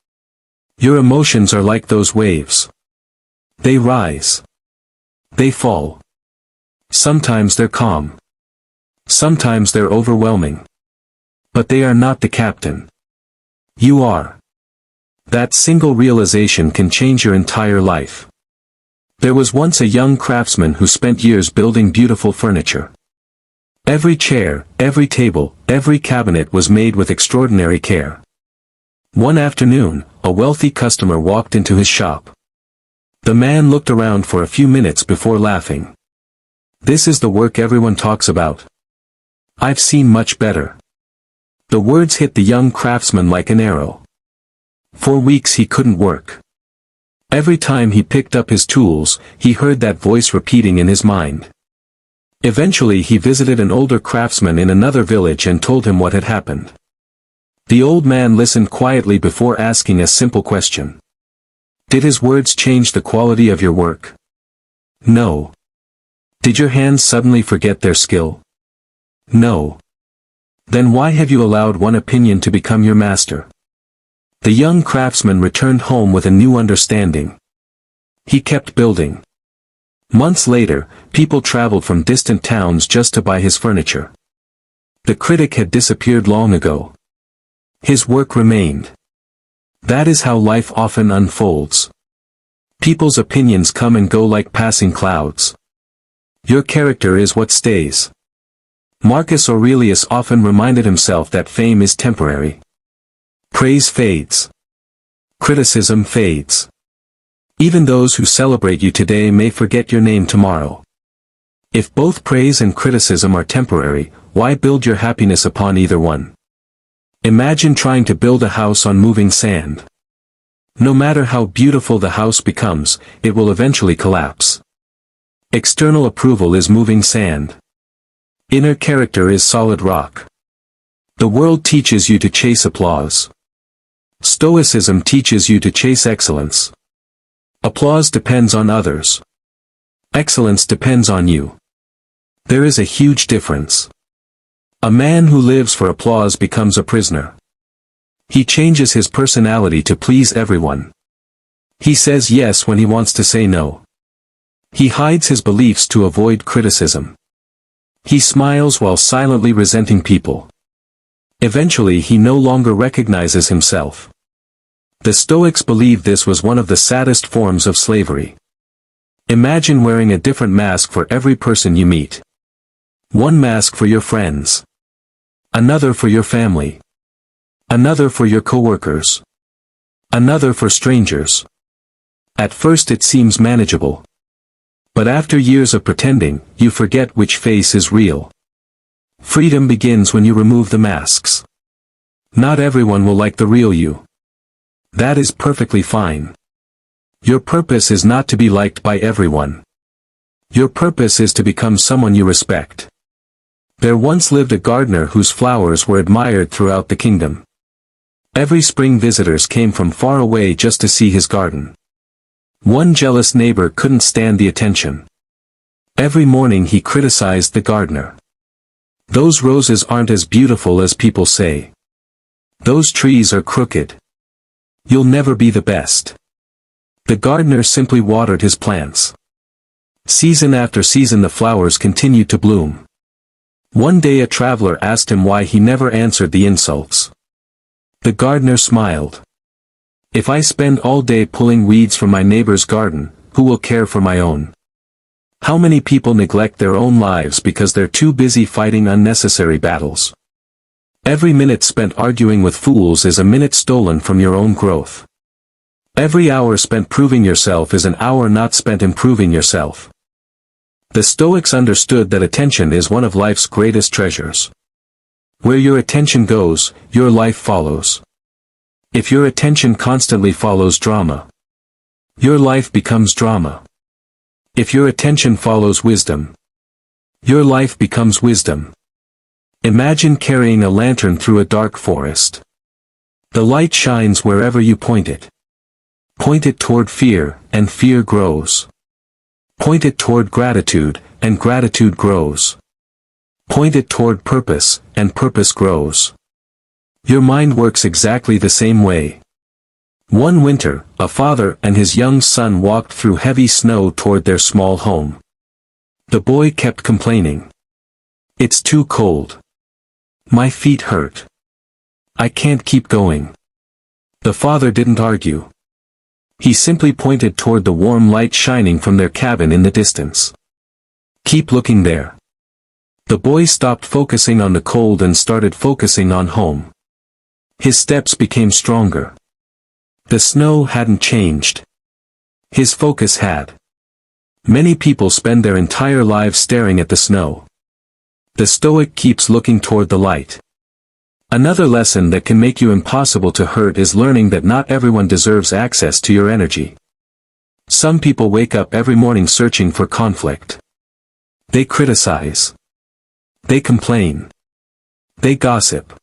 Your emotions are like those waves. They rise. They fall. Sometimes they're calm. Sometimes they're overwhelming. But they are not the captain. You are. That single realization can change your entire life. There was once a young craftsman who spent years building beautiful furniture. Every chair, every table, every cabinet was made with extraordinary care. One afternoon, a wealthy customer walked into his shop. The man looked around for a few minutes before laughing. "This is the work everyone talks about. I've seen much better." The words hit the young craftsman like an arrow. For weeks he couldn't work. Every time he picked up his tools, he heard that voice repeating in his mind. Eventually he visited an older craftsman in another village and told him what had happened. The old man listened quietly before asking a simple question. "Did his words change the quality of your work?" "No." "Did your hands suddenly forget their skill?" "No." "Then why have you allowed one opinion to become your master?" The young craftsman returned home with a new understanding. He kept building. Months later, people traveled from distant towns just to buy his furniture. The critic had disappeared long ago. His work remained. That is how life often unfolds. People's opinions come and go like passing clouds. Your character is what stays. Marcus Aurelius often reminded himself that fame is temporary. Praise fades. Criticism fades. Even those who celebrate you today may forget your name tomorrow. If both praise and criticism are temporary, why build your happiness upon either one? Imagine trying to build a house on moving sand. No matter how beautiful the house becomes, it will eventually collapse. External approval is moving sand. Inner character is solid rock. The world teaches you to chase applause. Stoicism teaches you to chase excellence. Applause depends on others. Excellence depends on you. There is a huge difference. A man who lives for applause becomes a prisoner. He changes his personality to please everyone. He says yes when he wants to say no. He hides his beliefs to avoid criticism. He smiles while silently resenting people. Eventually he no longer recognizes himself. The Stoics believed this was one of the saddest forms of slavery. Imagine wearing a different mask for every person you meet. One mask for your friends. Another for your family. Another for your coworkers. Another for strangers. At first it seems manageable. But after years of pretending, you forget which face is real. Freedom begins when you remove the masks. Not everyone will like the real you. That is perfectly fine. Your purpose is not to be liked by everyone. Your purpose is to become someone you respect. There once lived a gardener whose flowers were admired throughout the kingdom. Every spring visitors came from far away just to see his garden. One jealous neighbor couldn't stand the attention. Every morning he criticized the gardener. Those roses aren't as beautiful as people say. Those trees are crooked. You'll never be the best. The gardener simply watered his plants. Season after season the flowers continued to bloom. One day a traveler asked him why he never answered the insults. The gardener smiled. If I spend all day pulling weeds from my neighbor's garden, who will care for my own? How many people neglect their own lives because they're too busy fighting unnecessary battles? Every minute spent arguing with fools is a minute stolen from your own growth. Every hour spent proving yourself is an hour not spent improving yourself. The Stoics understood that attention is one of life's greatest treasures. Where your attention goes, your life follows. If your attention constantly follows drama, your life becomes drama. If your attention follows wisdom, your life becomes wisdom. Imagine carrying a lantern through a dark forest. The light shines wherever you point it. Point it toward fear, and fear grows. Point it toward gratitude, and gratitude grows. Point it toward purpose, and purpose grows. Your mind works exactly the same way. One winter, a father and his young son walked through heavy snow toward their small home. The boy kept complaining. It's too cold. My feet hurt. I can't keep going. The father didn't argue. He simply pointed toward the warm light shining from their cabin in the distance. Keep looking there. The boy stopped focusing on the cold and started focusing on home. His steps became stronger. The snow hadn't changed. His focus had. Many people spend their entire lives staring at the snow. The Stoic keeps looking toward the light. Another lesson that can make you impossible to hurt is learning that not everyone deserves access to your energy. Some people wake up every morning searching for conflict. They criticize. They complain. They gossip.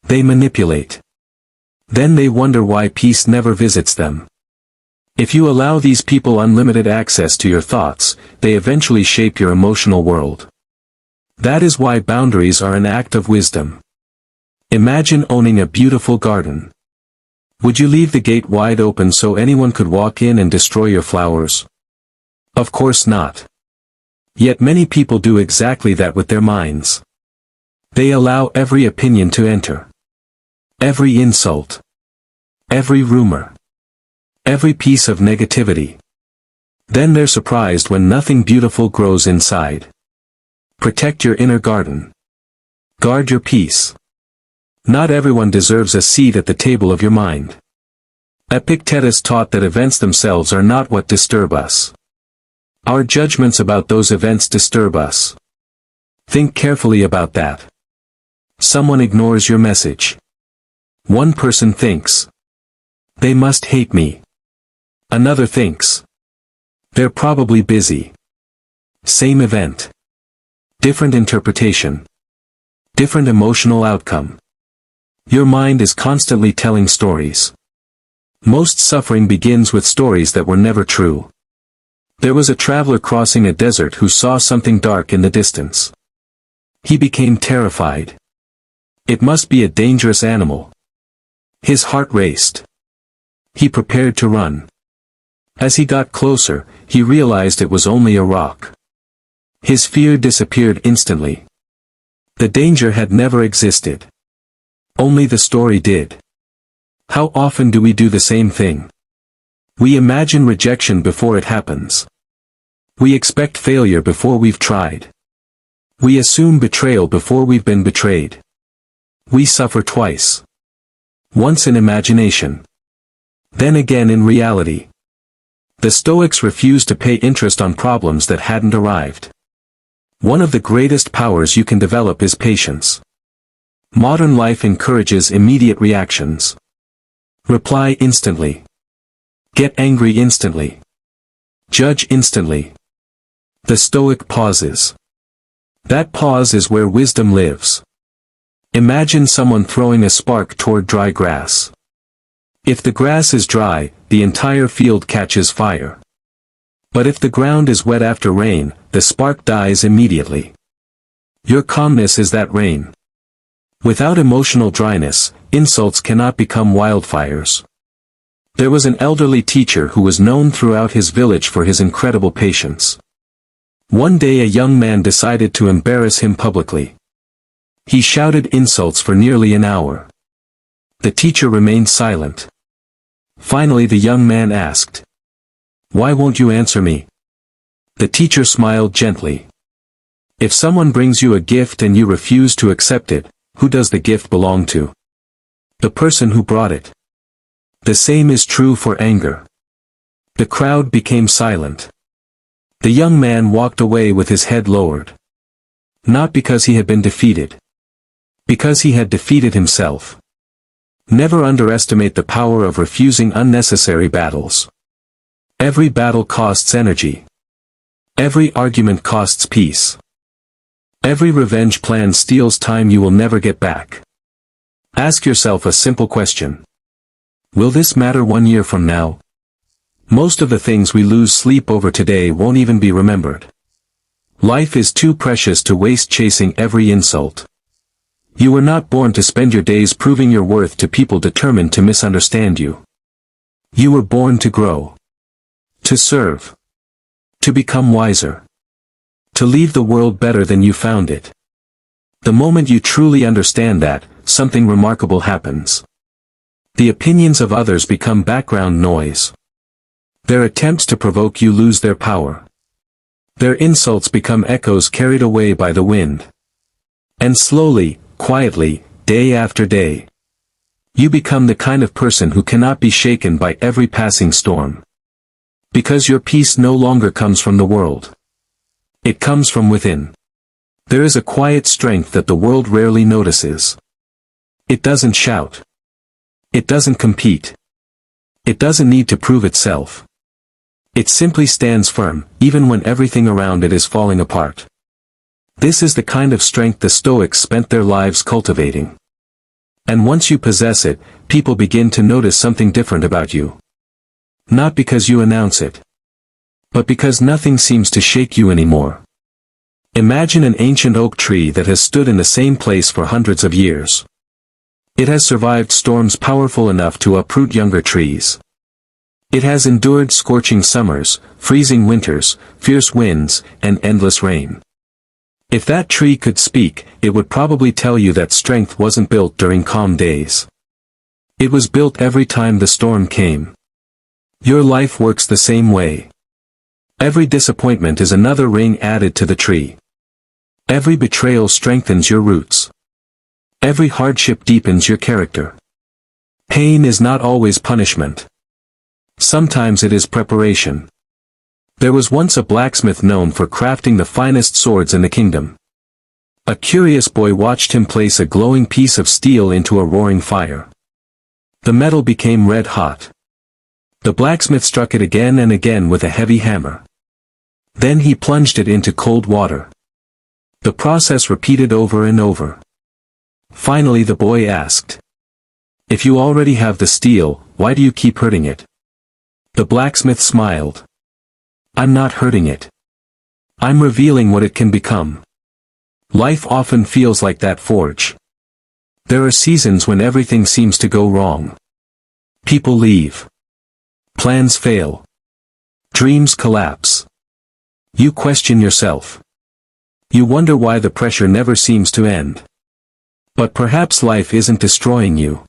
They manipulate. Then they wonder why peace never visits them. If you allow these people unlimited access to your thoughts, they eventually shape your emotional world. That is why boundaries are an act of wisdom. Imagine owning a beautiful garden. Would you leave the gate wide open so anyone could walk in and destroy your flowers? Of course not. Yet many people do exactly that with their minds. They allow every opinion to enter. Every insult. Every rumor. Every piece of negativity. Then they're surprised when nothing beautiful grows inside. Protect your inner garden. Guard your peace. Not everyone deserves a seat at the table of your mind. Epictetus taught that events themselves are not what disturb us. Our judgments about those events disturb us. Think carefully about that. Someone ignores your message. One person thinks, they must hate me. Another thinks, they're probably busy. Same event. Different interpretation. Different emotional outcome. Your mind is constantly telling stories. Most suffering begins with stories that were never true. There was a traveler crossing a desert who saw something dark in the distance. He became terrified. It must be a dangerous animal. His heart raced. He prepared to run. As he got closer, he realized it was only a rock. His fear disappeared instantly. The danger had never existed. Only the story did. How often do we do the same thing? We imagine rejection before it happens. We expect failure before we've tried. We assume betrayal before we've been betrayed. We suffer twice. Once in imagination. Then again in reality. The Stoics refused to pay interest on problems that hadn't arrived. One of the greatest powers you can develop is patience. Modern life encourages immediate reactions. Reply instantly. Get angry instantly. Judge instantly. The Stoic pauses. That pause is where wisdom lives. Imagine someone throwing a spark toward dry grass. If the grass is dry, the entire field catches fire. But if the ground is wet after rain, the spark dies immediately. Your calmness is that rain. Without emotional dryness, insults cannot become wildfires. There was an elderly teacher who was known throughout his village for his incredible patience. One day a young man decided to embarrass him publicly. He shouted insults for nearly an hour. The teacher remained silent. Finally the young man asked, "Why won't you answer me?" The teacher smiled gently. If someone brings you a gift and you refuse to accept it, who does the gift belong to? The person who brought it. The same is true for anger. The crowd became silent. The young man walked away with his head lowered. Not because he had been defeated. Because he had defeated himself. Never underestimate the power of refusing unnecessary battles. Every battle costs energy. Every argument costs peace. Every revenge plan steals time you will never get back. Ask yourself a simple question. Will this matter 1 year from now? Most of the things we lose sleep over today won't even be remembered. Life is too precious to waste chasing every insult. You were not born to spend your days proving your worth to people determined to misunderstand you. You were born to grow. To serve. To become wiser. To leave the world better than you found it. The moment you truly understand that, something remarkable happens. The opinions of others become background noise. Their attempts to provoke you lose their power. Their insults become echoes carried away by the wind. And slowly, quietly, day after day, you become the kind of person who cannot be shaken by every passing storm. Because your peace no longer comes from the world. It comes from within. There is a quiet strength that the world rarely notices. It doesn't shout. It doesn't compete. It doesn't need to prove itself. It simply stands firm, even when everything around it is falling apart. This is the kind of strength the Stoics spent their lives cultivating. And once you possess it, people begin to notice something different about you. Not because you announce it. But because nothing seems to shake you anymore. Imagine an ancient oak tree that has stood in the same place for hundreds of years. It has survived storms powerful enough to uproot younger trees. It has endured scorching summers, freezing winters, fierce winds, and endless rain. If that tree could speak, it would probably tell you that strength wasn't built during calm days. It was built every time the storm came. Your life works the same way. Every disappointment is another ring added to the tree. Every betrayal strengthens your roots. Every hardship deepens your character. Pain is not always punishment. Sometimes it is preparation. There was once a blacksmith known for crafting the finest swords in the kingdom. A curious boy watched him place a glowing piece of steel into a roaring fire. The metal became red hot. The blacksmith struck it again and again with a heavy hammer. Then he plunged it into cold water. The process repeated over and over. Finally the boy asked, "If you already have the steel, why do you keep hurting it?" The blacksmith smiled. "I'm not hurting it. I'm revealing what it can become." Life often feels like that forge. There are seasons when everything seems to go wrong. People leave. Plans fail. Dreams collapse. You question yourself. You wonder why the pressure never seems to end. But perhaps life isn't destroying you.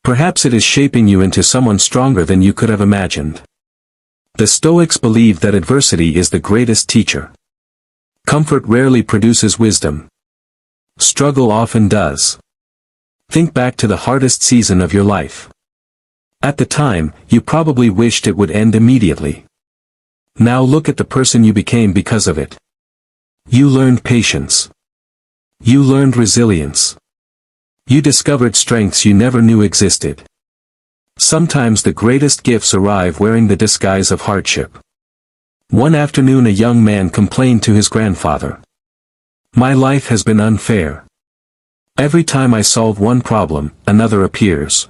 Perhaps it is shaping you into someone stronger than you could have imagined. The Stoics believed that adversity is the greatest teacher. Comfort rarely produces wisdom. Struggle often does. Think back to the hardest season of your life. At the time, you probably wished it would end immediately. Now look at the person you became because of it. You learned patience. You learned resilience. You discovered strengths you never knew existed. Sometimes the greatest gifts arrive wearing the disguise of hardship. One afternoon a young man complained to his grandfather. My life has been unfair. Every time I solve one problem, another appears.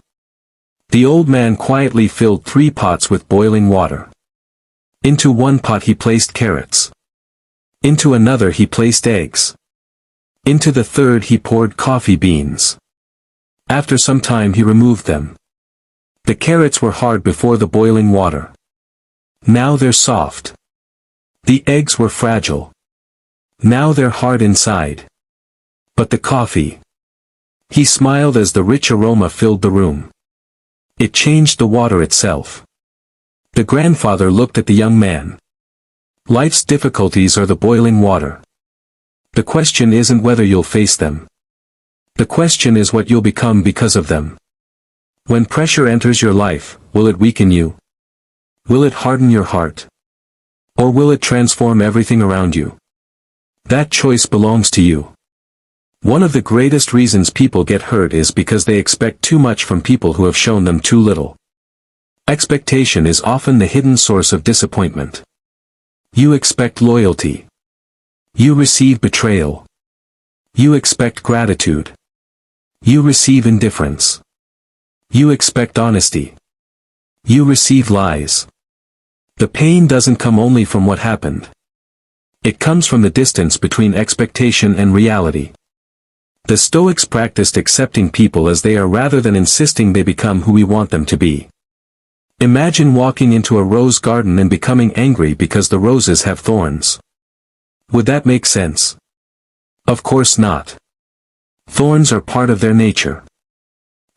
The old man quietly filled 3 pots with boiling water. Into one pot he placed carrots. Into another he placed eggs. Into the third he poured coffee beans. After some time he removed them. The carrots were hard before the boiling water. Now they're soft. The eggs were fragile. Now they're hard inside. But the coffee. He smiled as the rich aroma filled the room. It changed the water itself. The grandfather looked at the young man. Life's difficulties are the boiling water. The question isn't whether you'll face them. The question is what you'll become because of them. When pressure enters your life, will it weaken you? Will it harden your heart? Or will it transform everything around you? That choice belongs to you. One of the greatest reasons people get hurt is because they expect too much from people who have shown them too little. Expectation is often the hidden source of disappointment. You expect loyalty. You receive betrayal. You expect gratitude. You receive indifference. You expect honesty. You receive lies. The pain doesn't come only from what happened. It comes from the distance between expectation and reality. The Stoics practiced accepting people as they are rather than insisting they become who we want them to be. Imagine walking into a rose garden and becoming angry because the roses have thorns. Would that make sense? Of course not. Thorns are part of their nature.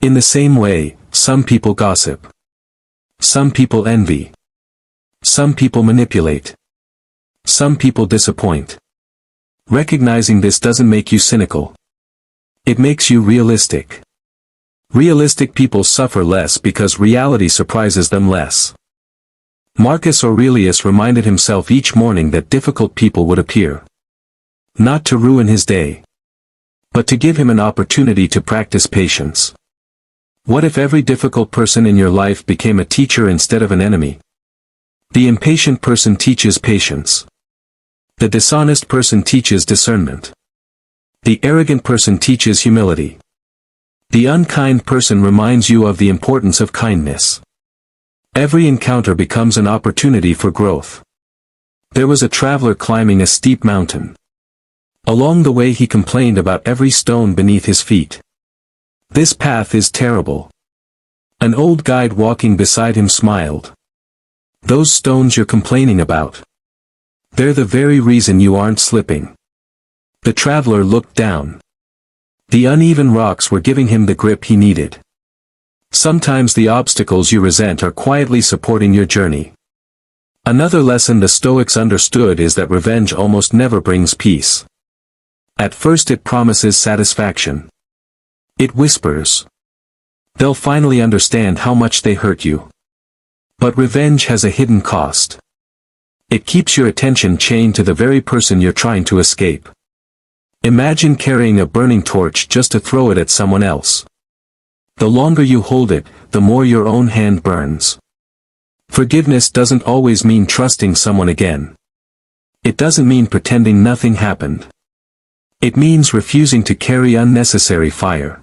In the same way, some people gossip. Some people envy. Some people manipulate. Some people disappoint. Recognizing this doesn't make you cynical. It makes you realistic. Realistic people suffer less because reality surprises them less. Marcus Aurelius reminded himself each morning that difficult people would appear. Not to ruin his day, but to give him an opportunity to practice patience. What if every difficult person in your life became a teacher instead of an enemy? The impatient person teaches patience. The dishonest person teaches discernment. The arrogant person teaches humility. The unkind person reminds you of the importance of kindness. Every encounter becomes an opportunity for growth. There was a traveler climbing a steep mountain. Along the way he complained about every stone beneath his feet. This path is terrible. An old guide walking beside him smiled. Those stones you're complaining about. They're the very reason you aren't slipping. The traveler looked down. The uneven rocks were giving him the grip he needed. Sometimes the obstacles you resent are quietly supporting your journey. Another lesson the Stoics understood is that revenge almost never brings peace. At first it promises satisfaction. It whispers. They'll finally understand how much they hurt you. But revenge has a hidden cost. It keeps your attention chained to the very person you're trying to escape. Imagine carrying a burning torch just to throw it at someone else. The longer you hold it, the more your own hand burns. Forgiveness doesn't always mean trusting someone again. It doesn't mean pretending nothing happened. It means refusing to carry unnecessary fire.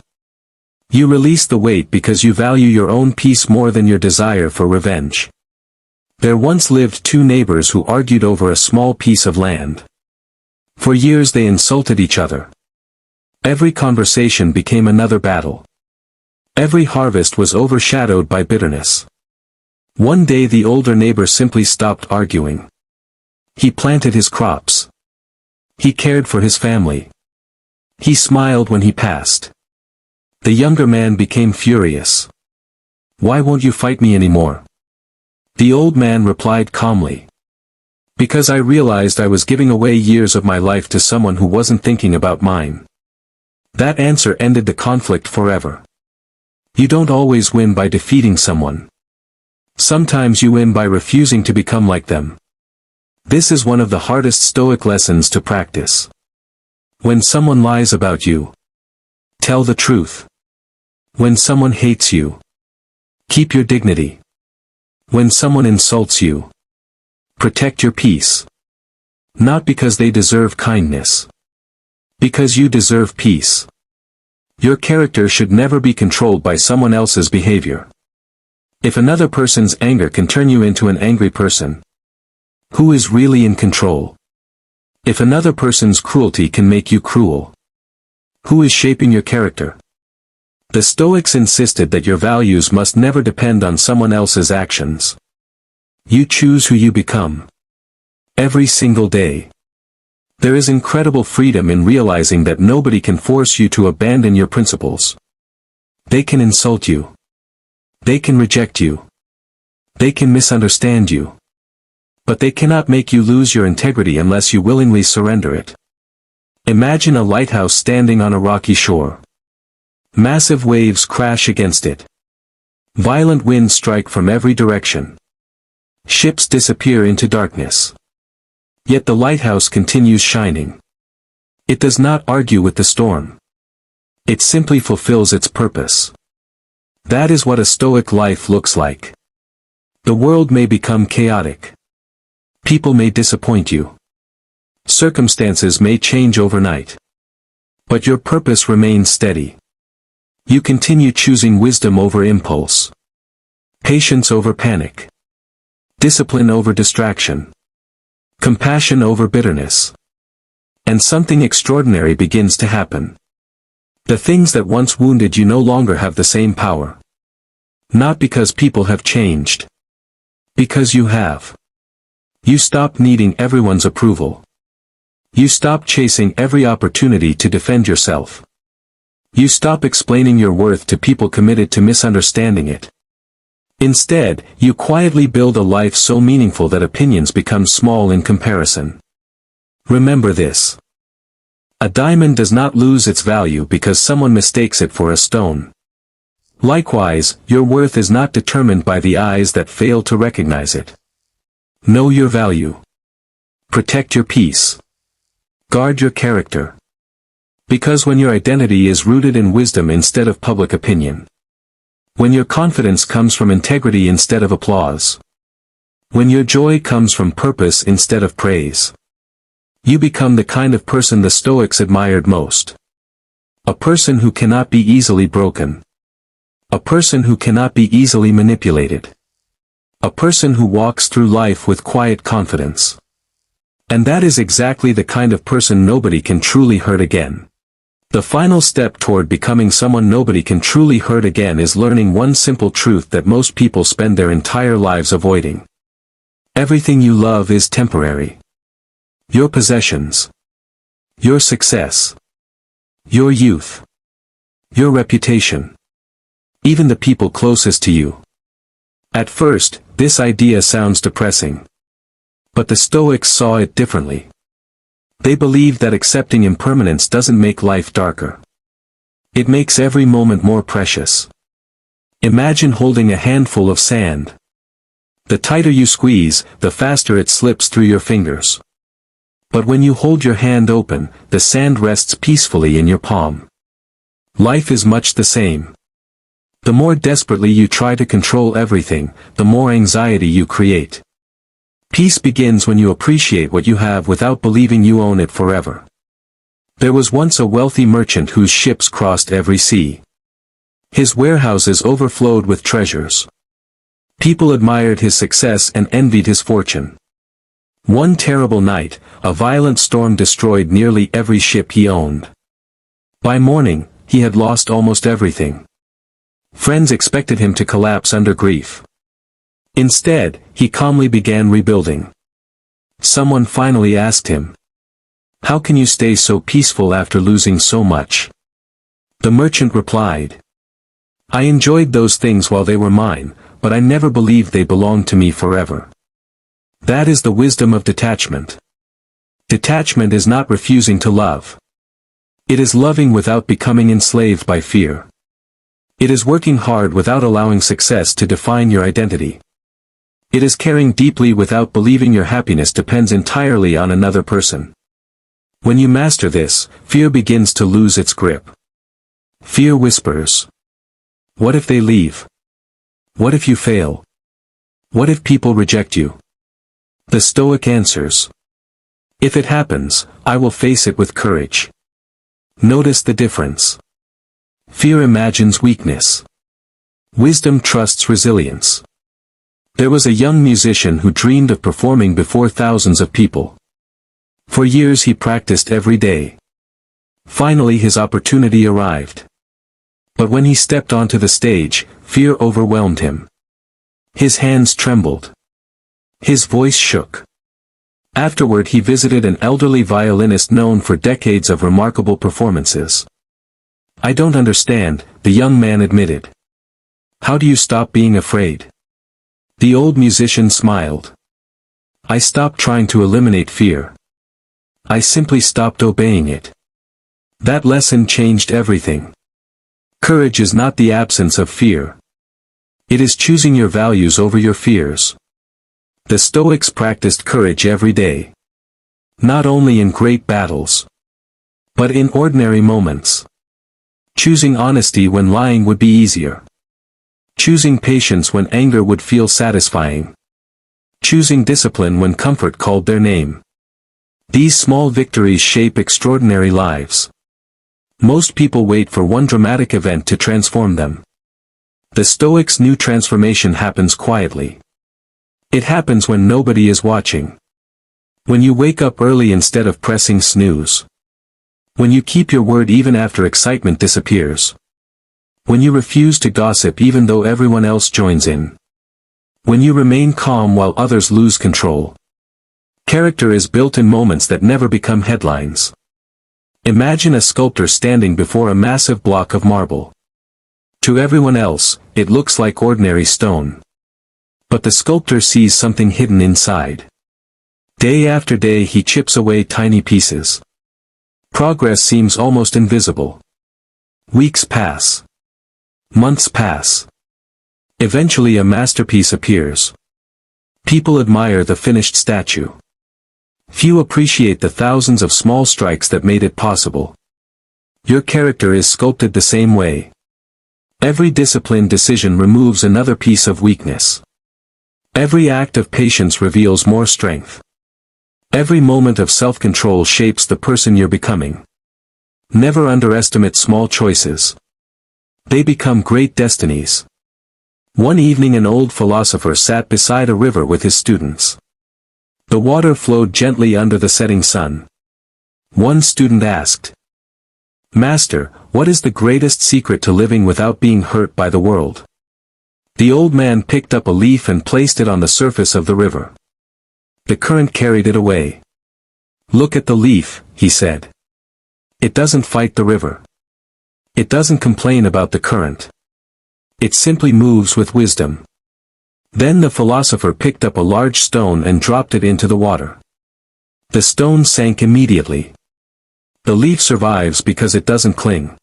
You release the weight because you value your own peace more than your desire for revenge. There once lived 2 neighbors who argued over a small piece of land. For years they insulted each other. Every conversation became another battle. Every harvest was overshadowed by bitterness. One day the older neighbor simply stopped arguing. He planted his crops. He cared for his family. He smiled when he passed. The younger man became furious. Why won't you fight me anymore? The old man replied calmly. Because I realized I was giving away years of my life to someone who wasn't thinking about mine. That answer ended the conflict forever. You don't always win by defeating someone. Sometimes you win by refusing to become like them. This is one of the hardest Stoic lessons to practice. When someone lies about you, tell the truth. When someone hates you, keep your dignity. When someone insults you, protect your peace. Not because they deserve kindness. Because you deserve peace. Your character should never be controlled by someone else's behavior. If another person's anger can turn you into an angry person, who is really in control? If another person's cruelty can make you cruel, who is shaping your character? The Stoics insisted that your values must never depend on someone else's actions. You choose who you become. Every single day. There is incredible freedom in realizing that nobody can force you to abandon your principles. They can insult you. They can reject you. They can misunderstand you. But they cannot make you lose your integrity unless you willingly surrender it. Imagine a lighthouse standing on a rocky shore. Massive waves crash against it. Violent winds strike from every direction. Ships disappear into darkness. Yet the lighthouse continues shining. It does not argue with the storm. It simply fulfills its purpose. That is what a Stoic life looks like. The world may become chaotic. People may disappoint you. Circumstances may change overnight. But your purpose remains steady. You continue choosing wisdom over impulse. Patience over panic. Discipline over distraction. Compassion over bitterness. And something extraordinary begins to happen. The things that once wounded you no longer have the same power. Not because people have changed. Because you have. You stop needing everyone's approval. You stop chasing every opportunity to defend yourself. You stop explaining your worth to people committed to misunderstanding it. Instead, you quietly build a life so meaningful that opinions become small in comparison. Remember this. A diamond does not lose its value because someone mistakes it for a stone. Likewise, your worth is not determined by the eyes that fail to recognize it. Know your value. Protect your peace. Guard your character. Because when your identity is rooted in wisdom instead of public opinion. When your confidence comes from integrity instead of applause. When your joy comes from purpose instead of praise. You become the kind of person the Stoics admired most. A person who cannot be easily broken. A person who cannot be easily manipulated. A person who walks through life with quiet confidence. And that is exactly the kind of person nobody can truly hurt again. The final step toward becoming someone nobody can truly hurt again is learning one simple truth that most people spend their entire lives avoiding. Everything you love is temporary. Your possessions. Your success. Your youth. Your reputation. Even the people closest to you. At first, this idea sounds depressing. But the Stoics saw it differently. They believed that accepting impermanence doesn't make life darker. It makes every moment more precious. Imagine holding a handful of sand. The tighter you squeeze, the faster it slips through your fingers. But when you hold your hand open, the sand rests peacefully in your palm. Life is much the same. The more desperately you try to control everything, the more anxiety you create. Peace begins when you appreciate what you have without believing you own it forever. There was once a wealthy merchant whose ships crossed every sea. His warehouses overflowed with treasures. People admired his success and envied his fortune. One terrible night, a violent storm destroyed nearly every ship he owned. By morning, he had lost almost everything. Friends expected him to collapse under grief. Instead, he calmly began rebuilding. Someone finally asked him, "How can you stay so peaceful after losing so much?" The merchant replied, "I enjoyed those things while they were mine, but I never believed they belonged to me forever." That is the wisdom of detachment. Detachment is not refusing to love. It is loving without becoming enslaved by fear. It is working hard without allowing success to define your identity. It is caring deeply without believing your happiness depends entirely on another person. When you master this, fear begins to lose its grip. Fear whispers. What if they leave? What if you fail? What if people reject you? The Stoic answers. If it happens, I will face it with courage. Notice the difference. Fear imagines weakness. Wisdom trusts resilience. There was a young musician who dreamed of performing before thousands of people. For years he practiced every day. Finally his opportunity arrived. But when he stepped onto the stage, fear overwhelmed him. His hands trembled. His voice shook. Afterward he visited an elderly violinist known for decades of remarkable performances. I don't understand, the young man admitted. How do you stop being afraid? The old musician smiled. I stopped trying to eliminate fear. I simply stopped obeying it. That lesson changed everything. Courage is not the absence of fear. It is choosing your values over your fears. The Stoics practiced courage every day. Not only in great battles, but in ordinary moments. Choosing honesty when lying would be easier. Choosing patience when anger would feel satisfying. Choosing discipline when comfort called their name. These small victories shape extraordinary lives. Most people wait for one dramatic event to transform them. The Stoics' new transformation happens quietly. It happens when nobody is watching. When you wake up early instead of pressing snooze. When you keep your word even after excitement disappears. When you refuse to gossip even though everyone else joins in. When you remain calm while others lose control. Character is built in moments that never become headlines. Imagine a sculptor standing before a massive block of marble. To everyone else, it looks like ordinary stone. But the sculptor sees something hidden inside. Day after day he chips away tiny pieces. Progress seems almost invisible. Weeks pass. Months pass. Eventually a masterpiece appears. People admire the finished statue. Few appreciate the thousands of small strikes that made it possible. Your character is sculpted the same way. Every disciplined decision removes another piece of weakness. Every act of patience reveals more strength. Every moment of self-control shapes the person you're becoming. Never underestimate small choices. They become great destinies. One evening an old philosopher sat beside a river with his students. The water flowed gently under the setting sun. One student asked, Master, what is the greatest secret to living without being hurt by the world? The old man picked up a leaf and placed it on the surface of the river. The current carried it away. Look at the leaf, he said. It doesn't fight the river. It doesn't complain about the current. It simply moves with wisdom. Then the philosopher picked up a large stone and dropped it into the water. The stone sank immediately. The leaf survives because it doesn't cling.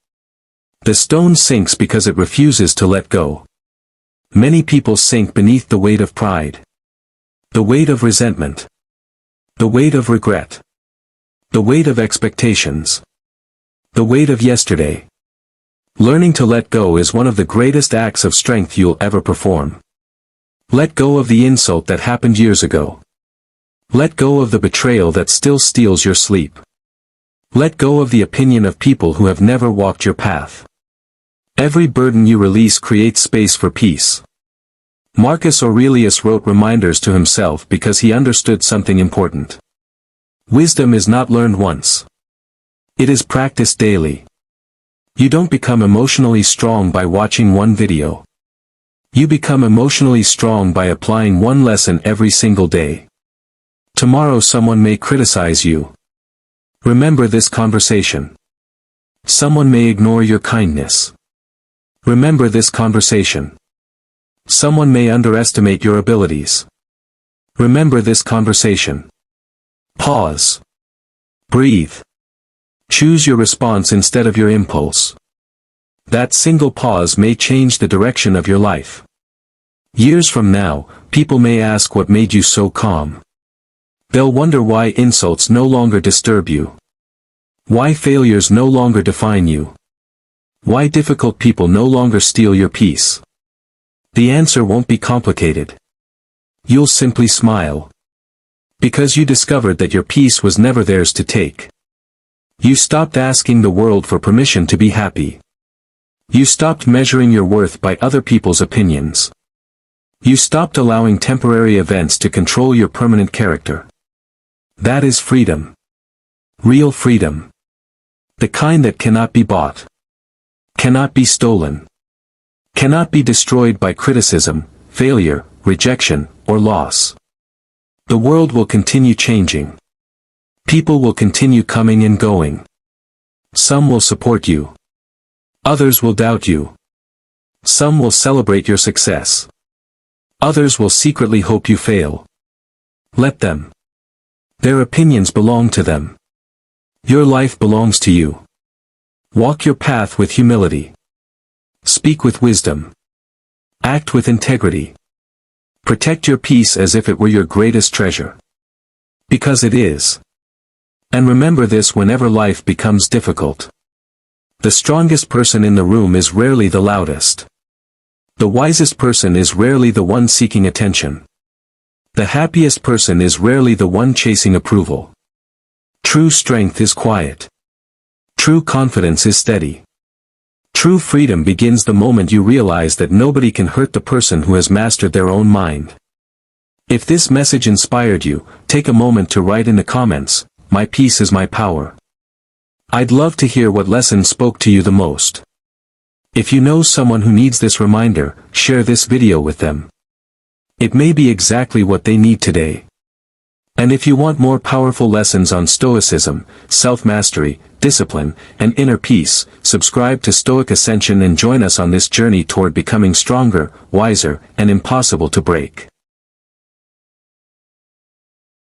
The stone sinks because it refuses to let go. Many people sink beneath the weight of pride. The weight of resentment. The weight of regret. The weight of expectations. The weight of yesterday. Learning to let go is one of the greatest acts of strength you'll ever perform. Let go of the insult that happened years ago. Let go of the betrayal that still steals your sleep. Let go of the opinion of people who have never walked your path. Every burden you release creates space for peace. Marcus Aurelius wrote reminders to himself because he understood something important. Wisdom is not learned once. It is practiced daily. You don't become emotionally strong by watching one video. You become emotionally strong by applying one lesson every single day. Tomorrow someone may criticize you. Remember this conversation. Someone may ignore your kindness. Remember this conversation. Someone may underestimate your abilities. Remember this conversation. Pause. Breathe. Choose your response instead of your impulse. That single pause may change the direction of your life. Years from now, people may ask what made you so calm. They'll wonder why insults no longer disturb you. Why failures no longer define you. Why difficult people no longer steal your peace. The answer won't be complicated. You'll simply smile. Because you discovered that your peace was never theirs to take. You stopped asking the world for permission to be happy. You stopped measuring your worth by other people's opinions. You stopped allowing temporary events to control your permanent character. That is freedom. Real freedom. The kind that cannot be bought. Cannot be stolen. Cannot be destroyed by criticism, failure, rejection, or loss. The world will continue changing. People will continue coming and going. Some will support you. Others will doubt you. Some will celebrate your success. Others will secretly hope you fail. Let them. Their opinions belong to them. Your life belongs to you. Walk your path with humility. Speak with wisdom. Act with integrity. Protect your peace as if it were your greatest treasure. Because it is. And remember this whenever life becomes difficult. The strongest person in the room is rarely the loudest. The wisest person is rarely the one seeking attention. The happiest person is rarely the one chasing approval. True strength is quiet. True confidence is steady. True freedom begins the moment you realize that nobody can hurt the person who has mastered their own mind. If this message inspired you, take a moment to write in the comments, "My peace is my power." I'd love to hear what lesson spoke to you the most. If you know someone who needs this reminder, share this video with them. It may be exactly what they need today. And if you want more powerful lessons on Stoicism, self-mastery, discipline, and inner peace, subscribe to Stoic Ascension and join us on this journey toward becoming stronger, wiser, and impossible to break.